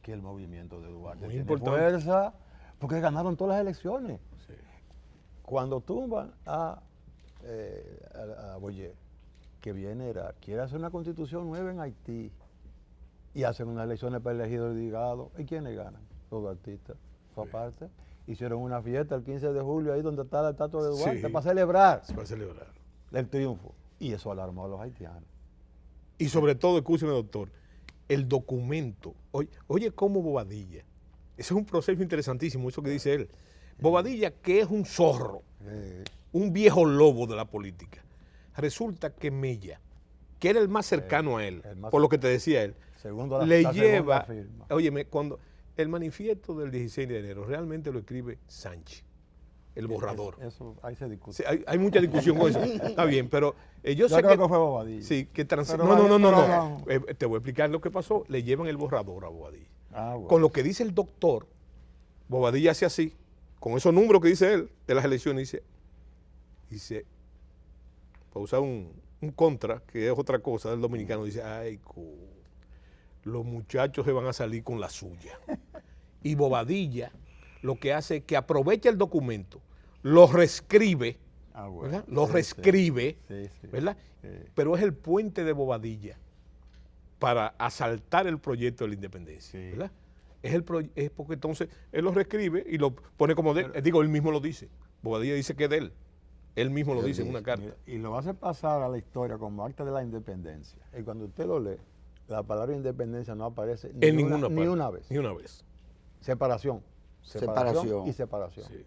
que el movimiento de Duarte Muy tiene importante. fuerza porque ganaron todas las elecciones. Sí. Cuando tumban a Boyer, que quiere hacer una constitución nueva en Haití y hacen unas elecciones para elegir el delegado, ¿y quiénes ganan? Los duartistas. Su aparte, hicieron una fiesta el 15 de julio ahí donde está la estatua de Duarte Sí. para celebrar Se va a celebrar. el triunfo. Y eso alarmó a los haitianos. Y sobre todo, escúcheme, doctor, el documento. Oye, cómo Bobadilla. Ese es un proceso interesantísimo, eso que dice él. Bobadilla, que es un zorro, un viejo lobo de la política. Resulta que Mella, que era el más cercano a él, el más por lo que te decía él, Segundo la le segunda lleva, firma. óyeme, cuando el manifiesto del 16 de enero realmente lo escribe Sánchez, el borrador. Eso, ahí se discute. Sí, hay mucha discusión con eso. Está bien, pero yo sé creo que que fue Bobadilla. sí, que Pero no. Te voy a explicar lo que pasó. Le llevan el borrador a Bobadilla. Ah, bueno. Con lo que dice el doctor, Bobadilla hace así, con esos números que dice él de las elecciones, dice, para usar un contra, que es otra cosa del dominicano, dice, ay, los muchachos se van a salir con la suya. Y Bobadilla lo que hace es que aprovecha el documento, lo reescribe, Ah, bueno. ¿verdad? Lo Sí, reescribe, sí, sí. ¿verdad? Sí. Pero es el puente de Bobadilla para asaltar el proyecto de la independencia, Sí. ¿verdad? Es porque entonces él lo reescribe y lo pone como de él. Digo, él mismo lo dice. Bobadilla dice que es de él. Él mismo lo dice en una carta. Mira, y lo hace pasar a la historia como acta de la independencia. Y cuando usted lo lee, la palabra independencia no aparece En ninguna ni parte. una vez. Ni una vez. Separación. Separación. Y separación. Sí.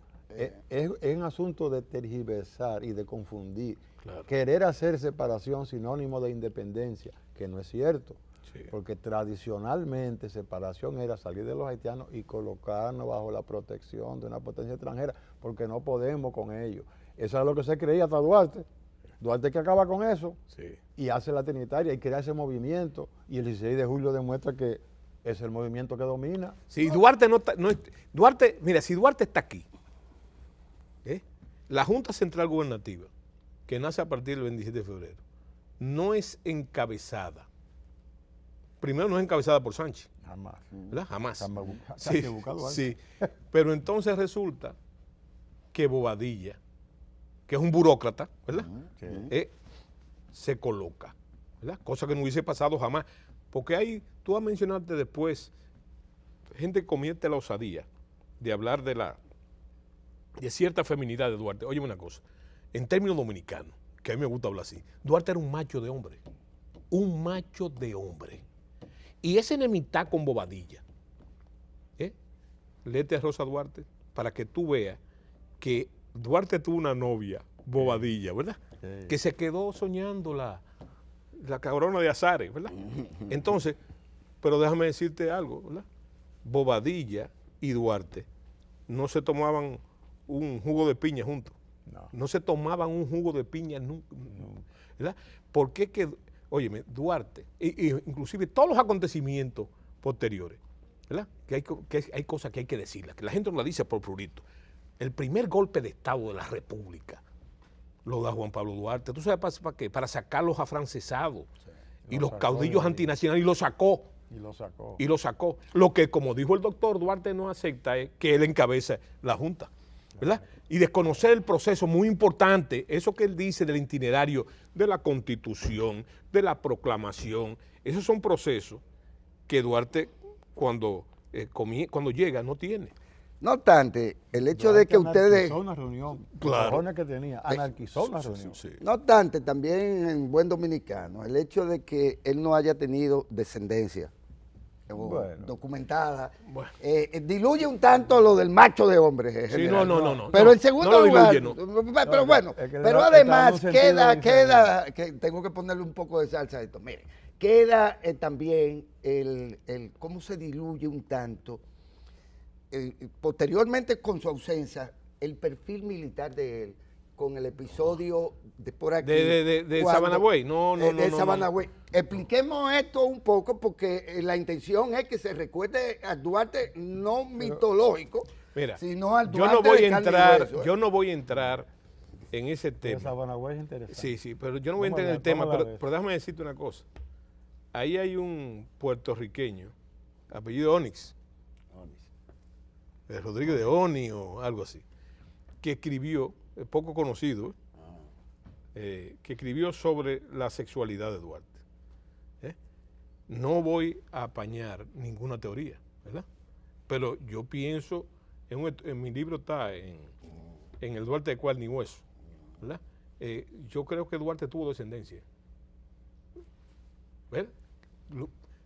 Es un asunto de tergiversar y de confundir. Claro. Querer hacer separación sinónimo de independencia, que no es cierto. Sí. Porque tradicionalmente separación era salir de los haitianos y colocarnos bajo la protección de una potencia extranjera, porque no podemos con ellos. Eso es lo que se creía hasta Duarte. Duarte que acaba con eso Sí. y hace la trinitaria y crea ese movimiento, y el 16 de julio demuestra que es el movimiento que domina. Si Duarte no está, Duarte, mira, si Duarte está aquí, la Junta Central Gubernativa, que nace a partir del 27 de febrero, no es encabezada. Primero no es encabezada por Sánchez, Jamás. ¿verdad? Jamás. Se ha equivocado Duarte. Sí, pero entonces resulta que Bobadilla, que es un burócrata, ¿verdad? Sí. Se coloca, ¿verdad? Cosa que no hubiese pasado jamás. Porque ahí, tú vas a mencionarte después, gente comete la osadía de hablar de cierta feminidad de Duarte. Óyeme una cosa, en términos dominicanos, que a mí me gusta hablar así, Duarte era un macho de hombre, un macho de hombre. Y esa enemistad con Bobadilla, léete a Rosa Duarte para que tú veas que Duarte tuvo una novia, Bobadilla, ¿verdad? Sí. Que se quedó soñando la cabrona de Azares, ¿verdad? Entonces, pero déjame decirte algo, ¿verdad? Bobadilla y Duarte no se tomaban un jugo de piña juntos. No. No se tomaban un jugo de piña nunca, ¿verdad? Porque que, óyeme, Duarte, inclusive todos los acontecimientos posteriores, ¿verdad? Que hay cosas que hay que decirlas, que la gente no la dice por prurito. El primer golpe de Estado de la República lo da Juan Pablo Duarte. ¿Tú sabes para qué? Para sacar los afrancesados y los sacó caudillos de ahí. antinacionales, y lo sacó. Y lo sacó. Y lo sacó. Lo que, como dijo el doctor, Duarte no acepta es que él encabeza la Junta, ¿verdad? Y desconocer el proceso muy importante, eso que él dice del itinerario de la Constitución, de la proclamación, esos son procesos que Duarte cuando llega no tiene. No obstante, el hecho de Duarte que ustedes, anarquizó una reunión. Claro. Los cojones que tenía, anarquizó una reunión. Sí. no obstante, también en buen dominicano, el hecho de que él no haya tenido descendencia, documentada, Bueno. diluye un tanto lo del macho de hombre. Sí, no. Pero en segundo lugar, pero No, bueno, es que pero está además dando un sentido queda, que tengo que ponerle un poco de salsa a esto. Mire, queda también cómo se diluye un tanto, posteriormente con su ausencia, el perfil militar de él, con el episodio de por aquí. De Sabana Buey. No. De Sabana Buey. Expliquemos esto un poco porque la intención es que se recuerde a Duarte no mitológico, Mira, sino al yo Duarte no voy de a carne y entrar, hueso, yo no voy a entrar en ese Pero tema. Sabana Buey es interesante. Sí, pero yo no voy a Vamos entrar en a el tema, hablar de eso. pero déjame decirte una cosa. Ahí hay un puertorriqueño, apellido Onix, Rodríguez de Oni o algo así, que escribió, poco conocido, que escribió sobre la sexualidad de Duarte. No voy a apañar ninguna teoría, ¿verdad? Pero yo pienso, en mi libro está en el Duarte de cual ni hueso, ¿verdad? Yo creo que Duarte tuvo descendencia. ¿Verdad?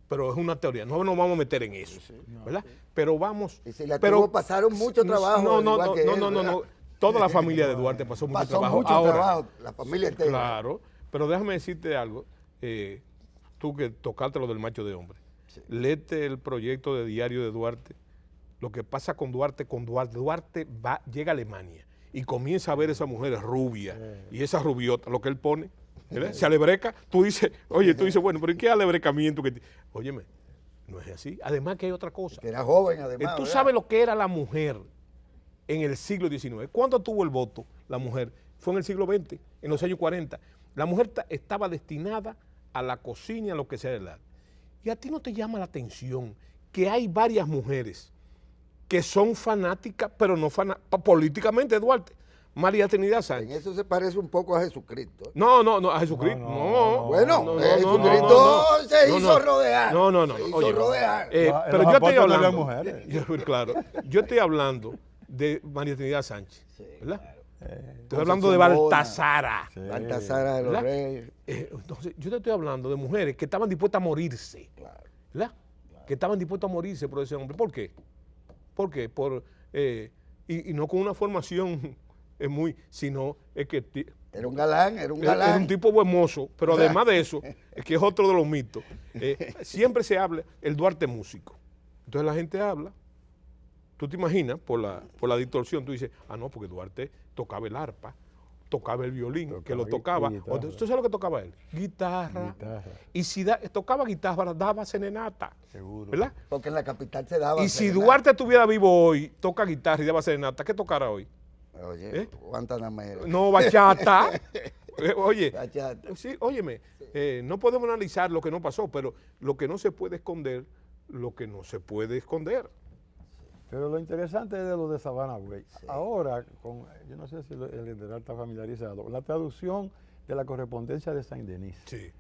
Pero es una teoría, no nos vamos a meter en eso, ¿verdad? Pero vamos... Y si la pero tuvo, pasaron mucho trabajo. No. Toda la familia de Duarte pasó mucho trabajo. Ahora, la familia entera. claro, pero déjame decirte algo, tú que tocaste lo del macho de hombre, léete el proyecto de diario de Duarte, lo que pasa con Duarte, Duarte llega a Alemania y comienza a ver esas mujeres rubias y esas rubiotas, lo que él pone, ¿verdad? Se alebreca, tú dices, bueno, pero ¿y qué alebrecamiento que Óyeme, no es así. Además que hay otra cosa. Que era joven, además. Tú ¿verdad? sabes lo que era la mujer en el siglo XIX. ¿Cuándo tuvo el voto la mujer? Fue en el siglo XX, en los años 40. La mujer estaba destinada a la cocina, a lo que sea de la. Y a ti no te llama la atención que hay varias mujeres que son fanáticas, pero no políticamente, Duarte. María Trinidad En Sánchez. eso se parece un poco a Jesucristo. No, a Jesucristo, no. Bueno, Jesucristo se hizo rodear. No. Se hizo Oye, rodear. pero yo estoy hablando. Mujeres. Claro, yo estoy hablando de María Trinidad Sánchez, ¿verdad? Estoy hablando de Concepción Baltasara. Sí. Baltasara de los ¿verdad? Reyes. Entonces, yo te estoy hablando de mujeres que estaban dispuestas a morirse, ¿verdad? Que estaban dispuestas a morirse por ese hombre. ¿Por qué? ¿Por qué? Y no con una formación sino es que Era un galán. era un tipo buen mozo, pero además de eso, es que es otro de los mitos. Siempre se habla el Duarte músico. Entonces la gente habla, tú te imaginas, por la distorsión, tú dices, no, porque Duarte tocaba el arpa, tocaba el violín, que lo tocaba. ¿Tú sabes lo que tocaba él? Guitarra. Y si tocaba guitarra, daba serenata. Seguro. ¿Verdad? Porque en la capital se daba. Y si Duarte estuviera vivo hoy, toca guitarra y daba serenata, ¿qué tocara hoy? Oye, Guantanamero. No, bachata. Oye, Bachata. sí, óyeme, no podemos analizar lo que no pasó, pero lo que no se puede esconder, Pero lo interesante es de lo de Sabana Buey. Ahora, yo no sé si el general está familiarizado, la traducción de la correspondencia de Saint-Denis. Sí,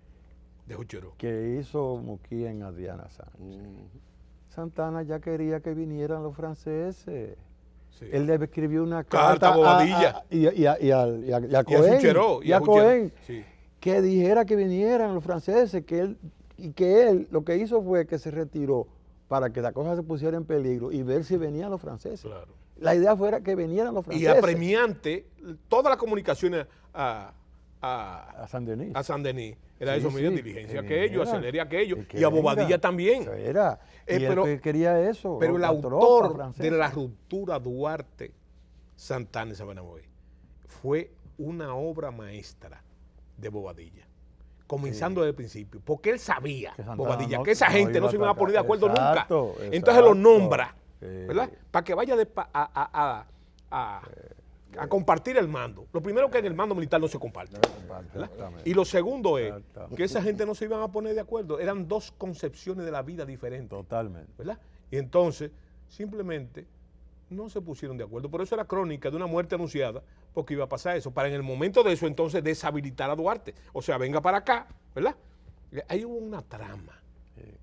de Juchero. Que hizo Muquí en Adriana Sánchez. Santana ya quería que vinieran los franceses. Sí. Él le escribió una Carta carta a Bobadilla. y a Cohen, Juchero, y a Cohen, sí. que dijera que vinieran los franceses, que él lo que hizo fue que se retiró para que la cosa se pusiera en peligro y ver si venían los franceses. Claro. La idea fuera que vinieran los Y franceses. apremiante, todas las comunicaciones a Saint-Denis. Saint-Denis. Era Sí, eso, medio sí, diligencia que aquello, viniera, acelere aquello. que Y a venga. Bobadilla también. Eso era. Y pero él quería eso. Pero el la tropa autor francesa. de la ruptura Duarte Santana y Sabana Buey fue una obra maestra de Bobadilla, comenzando desde el principio, porque él sabía, Que Santana Bobadilla, que esa gente no se iba a poner de acuerdo Exacto, nunca. Entonces lo exacto. nombra, ¿verdad? Para que vaya a compartir el mando. Lo primero que en el mando militar no se comparte. ¿Verdad? Y lo segundo es que esa gente no se iban a poner de acuerdo. Eran dos concepciones de la vida diferentes. Totalmente. ¿Verdad? Y entonces, simplemente, no se pusieron de acuerdo. Por eso era crónica de una muerte anunciada, porque iba a pasar eso. Para en el momento de eso, entonces, deshabilitar a Duarte. O sea, venga para acá, ¿verdad? Ahí hubo una trama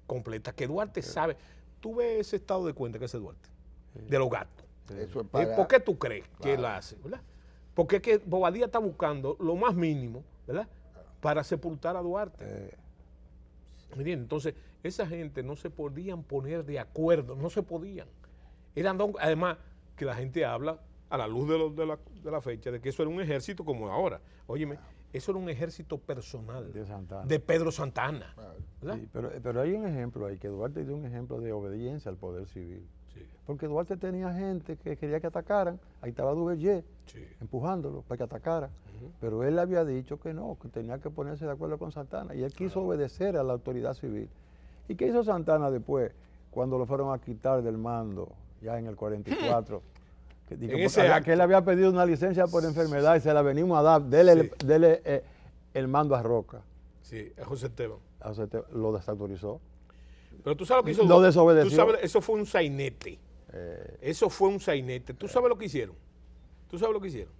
completa que Duarte sabe. Tú ves ese estado de cuenta que hace Duarte, de los gatos. Eso es para... ¿Por qué tú crees que él hace, verdad? Porque es que Bobadilla está buscando lo más mínimo, ¿verdad? Para sepultar a Duarte. ¿Me entiendes? Entonces, esa gente no se podían poner de acuerdo, no se podían. Además, que la gente habla a la luz de la fecha de que eso era un ejército como ahora. Óyeme, eso era un ejército personal De Santana. de Pedro Santana. ¿Verdad? Sí, pero hay un ejemplo ahí, que Duarte dio un ejemplo de obediencia al poder civil. Sí, Porque Duarte tenía gente que quería que atacaran, ahí estaba Duvalier sí. empujándolo para que atacara, pero él había dicho que no, que tenía que ponerse de acuerdo con Santana, y él quiso obedecer a la autoridad civil. ¿Y qué hizo Santana después, cuando lo fueron a quitar del mando, ya en el 44? Que él había pedido una licencia por enfermedad y se la venimos a dar, dele el mando a Roca. Sí, a José Esteban. Lo desautorizó. Pero tú sabes lo que hizo. Lo desobedeció. Tú sabes, eso fue un sainete. Eso fue un sainete. ¿Tú sabes lo que hicieron? ¿Tú sabes lo que hicieron?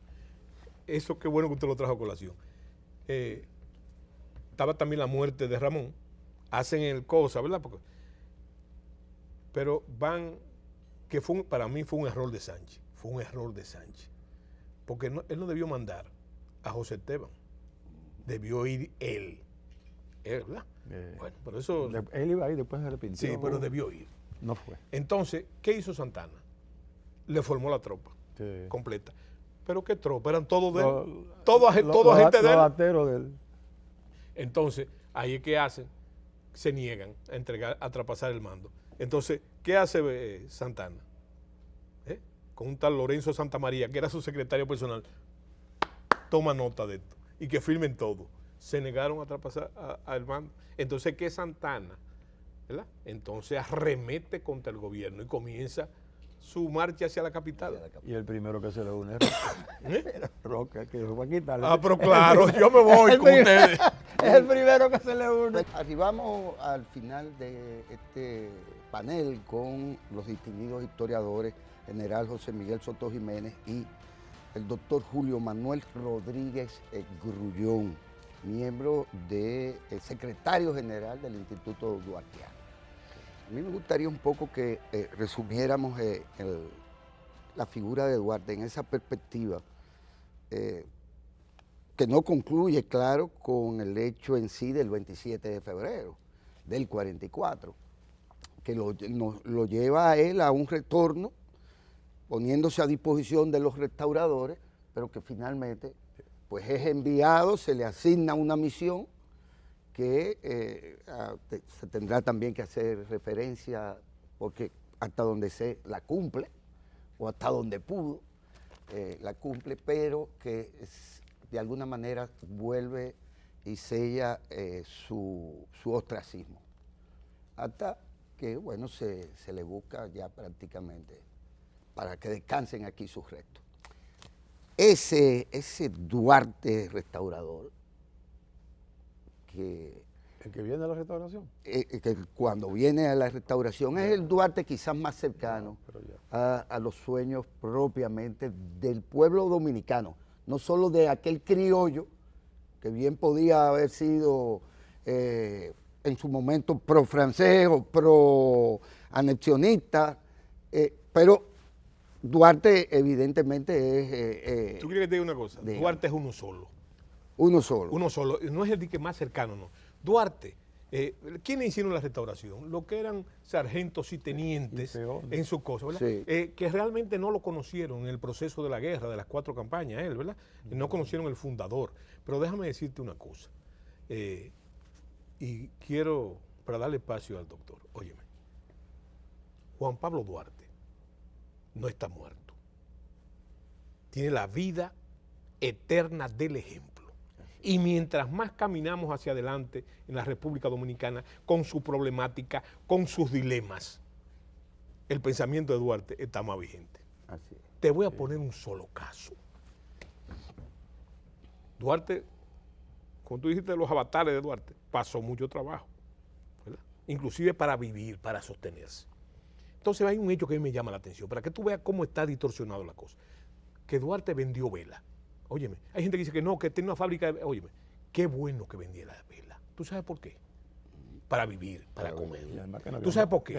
Eso, qué bueno que usted lo trajo a colación. Estaba también la muerte de Ramón. Hacen el cosa, ¿verdad? Pero que para mí fue un error de Sánchez. Fue un error de Sánchez. Porque él no debió mandar a José Esteban. Debió ir él. ¿Verdad? Bueno, por eso... Él iba ahí, después se arrepintió. Sí, pero debió ir. No fue. Entonces, ¿qué hizo Santana? Le formó la tropa completa. ¿Pero qué tropa? Eran todos de él. Todo agente de él. Los ateros de él. Entonces, ahí es que hacen, se niegan a traspasar el mando. Entonces, ¿qué hace Santana? Con un tal Lorenzo Santamaría, que era su secretario personal, toma nota de esto y que firmen todo. Se negaron a traspasar al mando. Entonces, ¿qué Santana? ¿Verdad? Entonces arremete contra el gobierno y comienza su marcha hacia la capital. Y el primero que se le une es Roca, que fue a quitarle. Ah, pero claro, yo me voy con ustedes. Es el primero que se le une. Arribamos al final de este panel con los distinguidos historiadores, general José Miguel Soto Jiménez y el doctor Julio Manuel Rodríguez Grullón, miembro secretario general del Instituto Duartiano. A mí me gustaría un poco que resumiéramos la figura de Duarte en esa perspectiva, que no concluye, claro, con el hecho en sí del 27 de febrero del 44, que lo lleva a él a un retorno, poniéndose a disposición de los restauradores, pero que finalmente pues es enviado, se le asigna una misión que se tendrá también que hacer referencia, porque hasta donde se la cumple, o hasta donde pudo, la cumple, pero que de alguna manera vuelve y sella su ostracismo, hasta que, bueno, se le busca ya prácticamente para que descansen aquí sus restos. Ese Duarte restaurador, el que viene a la restauración. Que cuando viene a la restauración es el Duarte quizás más cercano a los sueños propiamente del pueblo dominicano, no solo de aquel criollo que bien podía haber sido en su momento pro francés o pro anexionista, pero Duarte evidentemente es... ¿Tú quieres que te diga una cosa? Duarte es uno solo. Uno solo. Uno solo. No es el que más cercano, no. Duarte, ¿quiénes hicieron la restauración? Lo que eran sargentos y tenientes en su cosa, ¿verdad? Sí. Que realmente no lo conocieron en el proceso de la guerra, de las 4 campañas, él, ¿verdad? No conocieron el fundador. Pero déjame decirte una cosa. Y quiero, para darle espacio al doctor, óyeme. Juan Pablo Duarte no está muerto. Tiene la vida eterna del ejemplo. Y mientras más caminamos hacia adelante en la República Dominicana con su problemática, con sus dilemas, el pensamiento de Duarte está más vigente. Así es. Te voy a poner un solo caso. Duarte, como tú dijiste, los avatares de Duarte, pasó mucho trabajo, ¿verdad? Inclusive para vivir, para sostenerse. Entonces hay un hecho que a mí me llama la atención, para que tú veas cómo está distorsionado la cosa. Que Duarte vendió vela. Óyeme, hay gente que dice que no, que tiene una fábrica de... Óyeme, qué bueno que vendía la vela. ¿Tú sabes por qué? Para vivir, para comer. ¿Tú sabes por qué?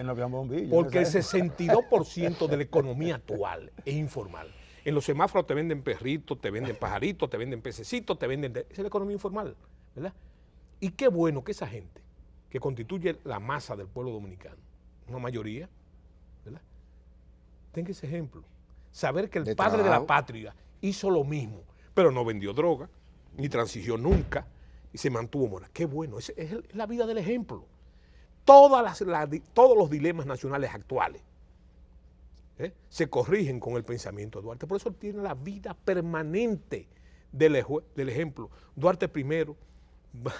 Porque el 62% de la economía actual es informal. En los semáforos te venden perritos, te venden pajaritos, te venden pececitos, te venden... Esa es la economía informal, ¿verdad? Y qué bueno que esa gente que constituye la masa del pueblo dominicano, una mayoría, ¿verdad? Tenga ese ejemplo. Saber que el padre de la patria hizo lo mismo, pero no vendió droga, ni transigió nunca, y se mantuvo moral. Qué bueno, es la vida del ejemplo. Todos los dilemas nacionales actuales se corrigen con el pensamiento de Duarte. Por eso tiene la vida permanente del ejemplo. Duarte primero,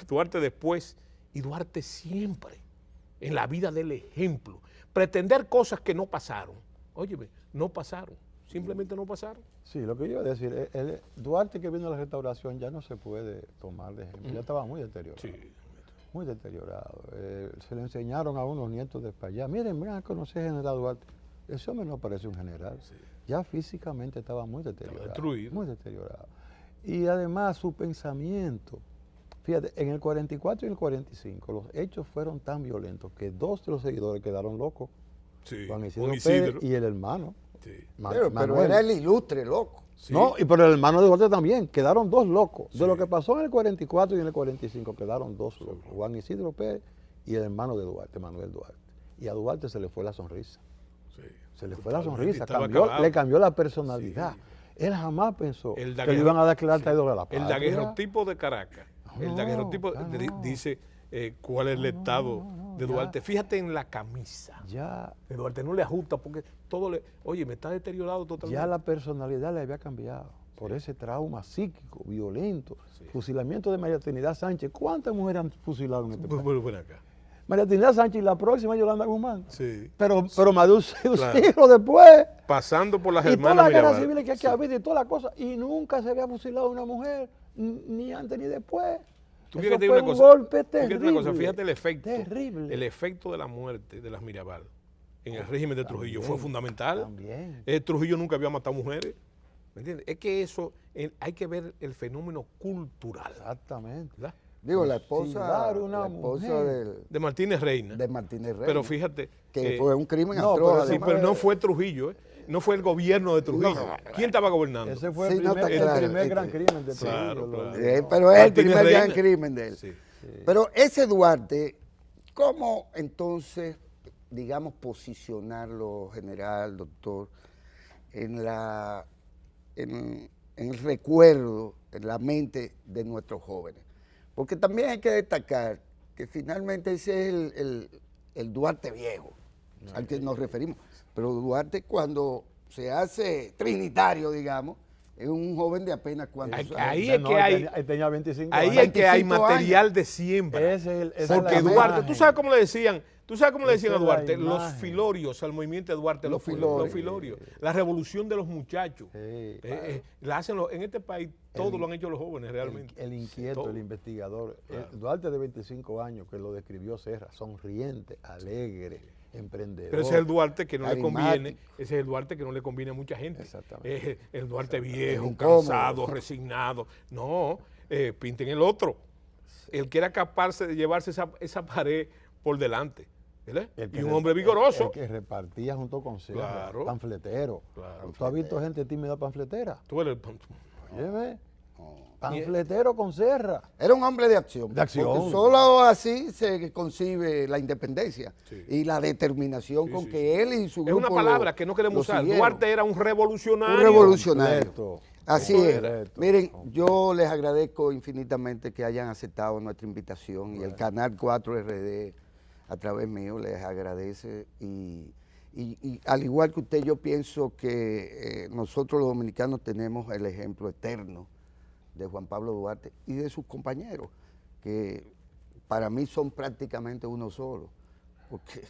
Duarte después y Duarte siempre, en la vida del ejemplo. Pretender cosas que no pasaron, óyeme, no pasaron, simplemente no pasaron. Sí, lo que yo iba a decir, el Duarte que vino a la restauración ya no se puede tomar de ejemplo, ya estaba muy deteriorado. Sí. Muy deteriorado. Se le enseñaron a unos nietos de para allá. Miren, vengan a conocer al general Duarte. Ese hombre no parece un general. Sí. Ya físicamente estaba muy deteriorado. Estaba destruido. Muy deteriorado. Y además su pensamiento. Fíjate, en el 44 y el 45 los hechos fueron tan violentos que dos de los seguidores quedaron locos. Sí. Juan Isidro Pérez y el hermano. Sí. Pero era el ilustre loco. Sí. No, y por el hermano de Duarte también, quedaron dos locos. Sí. De lo que pasó en el 44 y en el 45 quedaron dos locos, Juan Isidro Pérez y el hermano de Duarte, Manuel Duarte. Y a Duarte se le fue la sonrisa. Sí. Se le fue la sonrisa, le cambió la personalidad. Sí. Él jamás pensó que le iban a declarar traidor a la patria. El daguerrotipo de Caracas, el daguerrotipo dice cuál es el estado de Duarte. Fíjate en la camisa de Duarte, no le ajusta porque todo oye, me está deteriorado totalmente. Ya la personalidad le había cambiado por ese trauma psíquico, violento, fusilamiento de María Trinidad Sánchez. ¿Cuántas mujeres han fusilado en este país? Bueno, acá. María Trinidad Sánchez y la próxima Yolanda Guzmán. Sí. Pero más de un siglo después. Pasando por las hermanas. Y todas las guerras civiles que ha habido y todas las cosas. Y nunca se había fusilado una mujer, ni antes ni después. Eso fue un golpe terrible. Fíjate el efecto. Terrible. El efecto de la muerte de las Mirabal en el régimen de Trujillo fue fundamental. También. Trujillo nunca había matado mujeres. ¿Me entiendes? Es que eso, hay que ver el fenómeno cultural. Exactamente. ¿Verdad? Digo, la esposa de Martínez Reina. De Martínez Reina. Pero fíjate. Que fue un crimen atroz. Pero no fue Trujillo, no fue el gobierno de Trujillo. No. ¿Quién estaba gobernando? Ese fue el primer gran crimen de Trujillo. Claro. Pero es el primer gran crimen de él. Sí. Pero ese Duarte, ¿cómo entonces, digamos, posicionarlo, general, doctor, en el recuerdo, en la mente de nuestros jóvenes? Porque también hay que destacar que finalmente ese es el Duarte viejo al que nos referimos. Pero Duarte, cuando se hace trinitario, digamos, es un joven de apenas cuántos años. Ahí es que hay, tenía 25 ahí años. es que hay material de siembra. Porque Duarte, ¿tú sabes cómo le decían? ¿Tú sabes cómo le decían a Duarte? Los filorios, al movimiento de Duarte, los filorios. La revolución de los muchachos. La hacen en este país, todos lo han hecho los jóvenes realmente. El inquieto, el investigador. Claro. Duarte de 25 años, que lo describió Serra, sonriente, alegre, emprendedor. Pero ese es el Duarte que no le conviene, ese es el Duarte que no le conviene a mucha gente. Exactamente. El Duarte viejo, cansado, resignado. No, pinten el otro. El que era capaz de llevarse esa pared por delante. Y un hombre vigoroso. El que repartía junto con Serra, claro, panfletero. Claro, ¿tú has visto gente tímida panfletera? Tú eres panfletero con Serra. Era un hombre de acción. De acción. Porque solo así se concibe la independencia y la determinación con que él y su grupo. Es una palabra que no queremos usar. Duarte era un revolucionario. Un revolucionario. Correcto. Así es. Miren, yo les agradezco infinitamente que hayan aceptado nuestra invitación y el canal 4RD a través mío les agradece y al igual que usted, yo pienso que nosotros los dominicanos tenemos el ejemplo eterno de Juan Pablo Duarte y de sus compañeros, que para mí son prácticamente uno solo, porque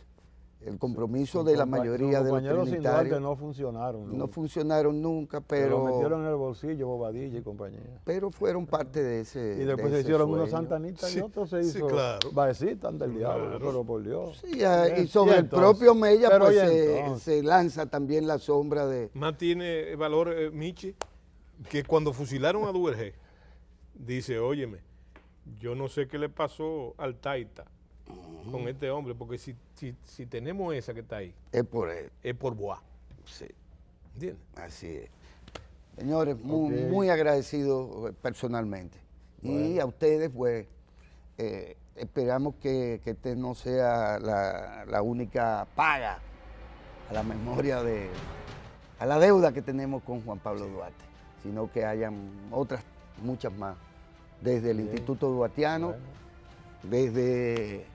el compromiso de la mayoría de los trinitarios no funcionaron. No funcionaron nunca, pero... Lo metieron en el bolsillo, Bobadilla y compañía. Pero fueron parte de ese Y después se hicieron unos santanitas y otros se hizo Baecitas del diablo, pero por Dios. Sí, y sobre el propio Mella pues se lanza también la sombra de... Más tiene valor Michi, que cuando fusilaron a Duvergé, dice, óyeme, yo no sé qué le pasó al Taita con este hombre, porque si tenemos esa que está ahí, es por él. Es por Boa. Sí. ¿Entiendes? Así es. Señores, muy agradecido personalmente. Bueno. Y a ustedes, pues, esperamos que este no sea la única paga a la memoria a la deuda que tenemos con Juan Pablo Duarte, sino que hayan otras, muchas más, desde el Instituto Duartiano, desde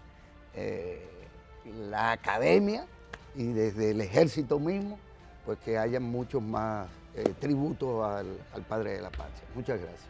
la academia y desde el ejército mismo, pues que hayan muchos más tributos al padre de la patria. Muchas gracias.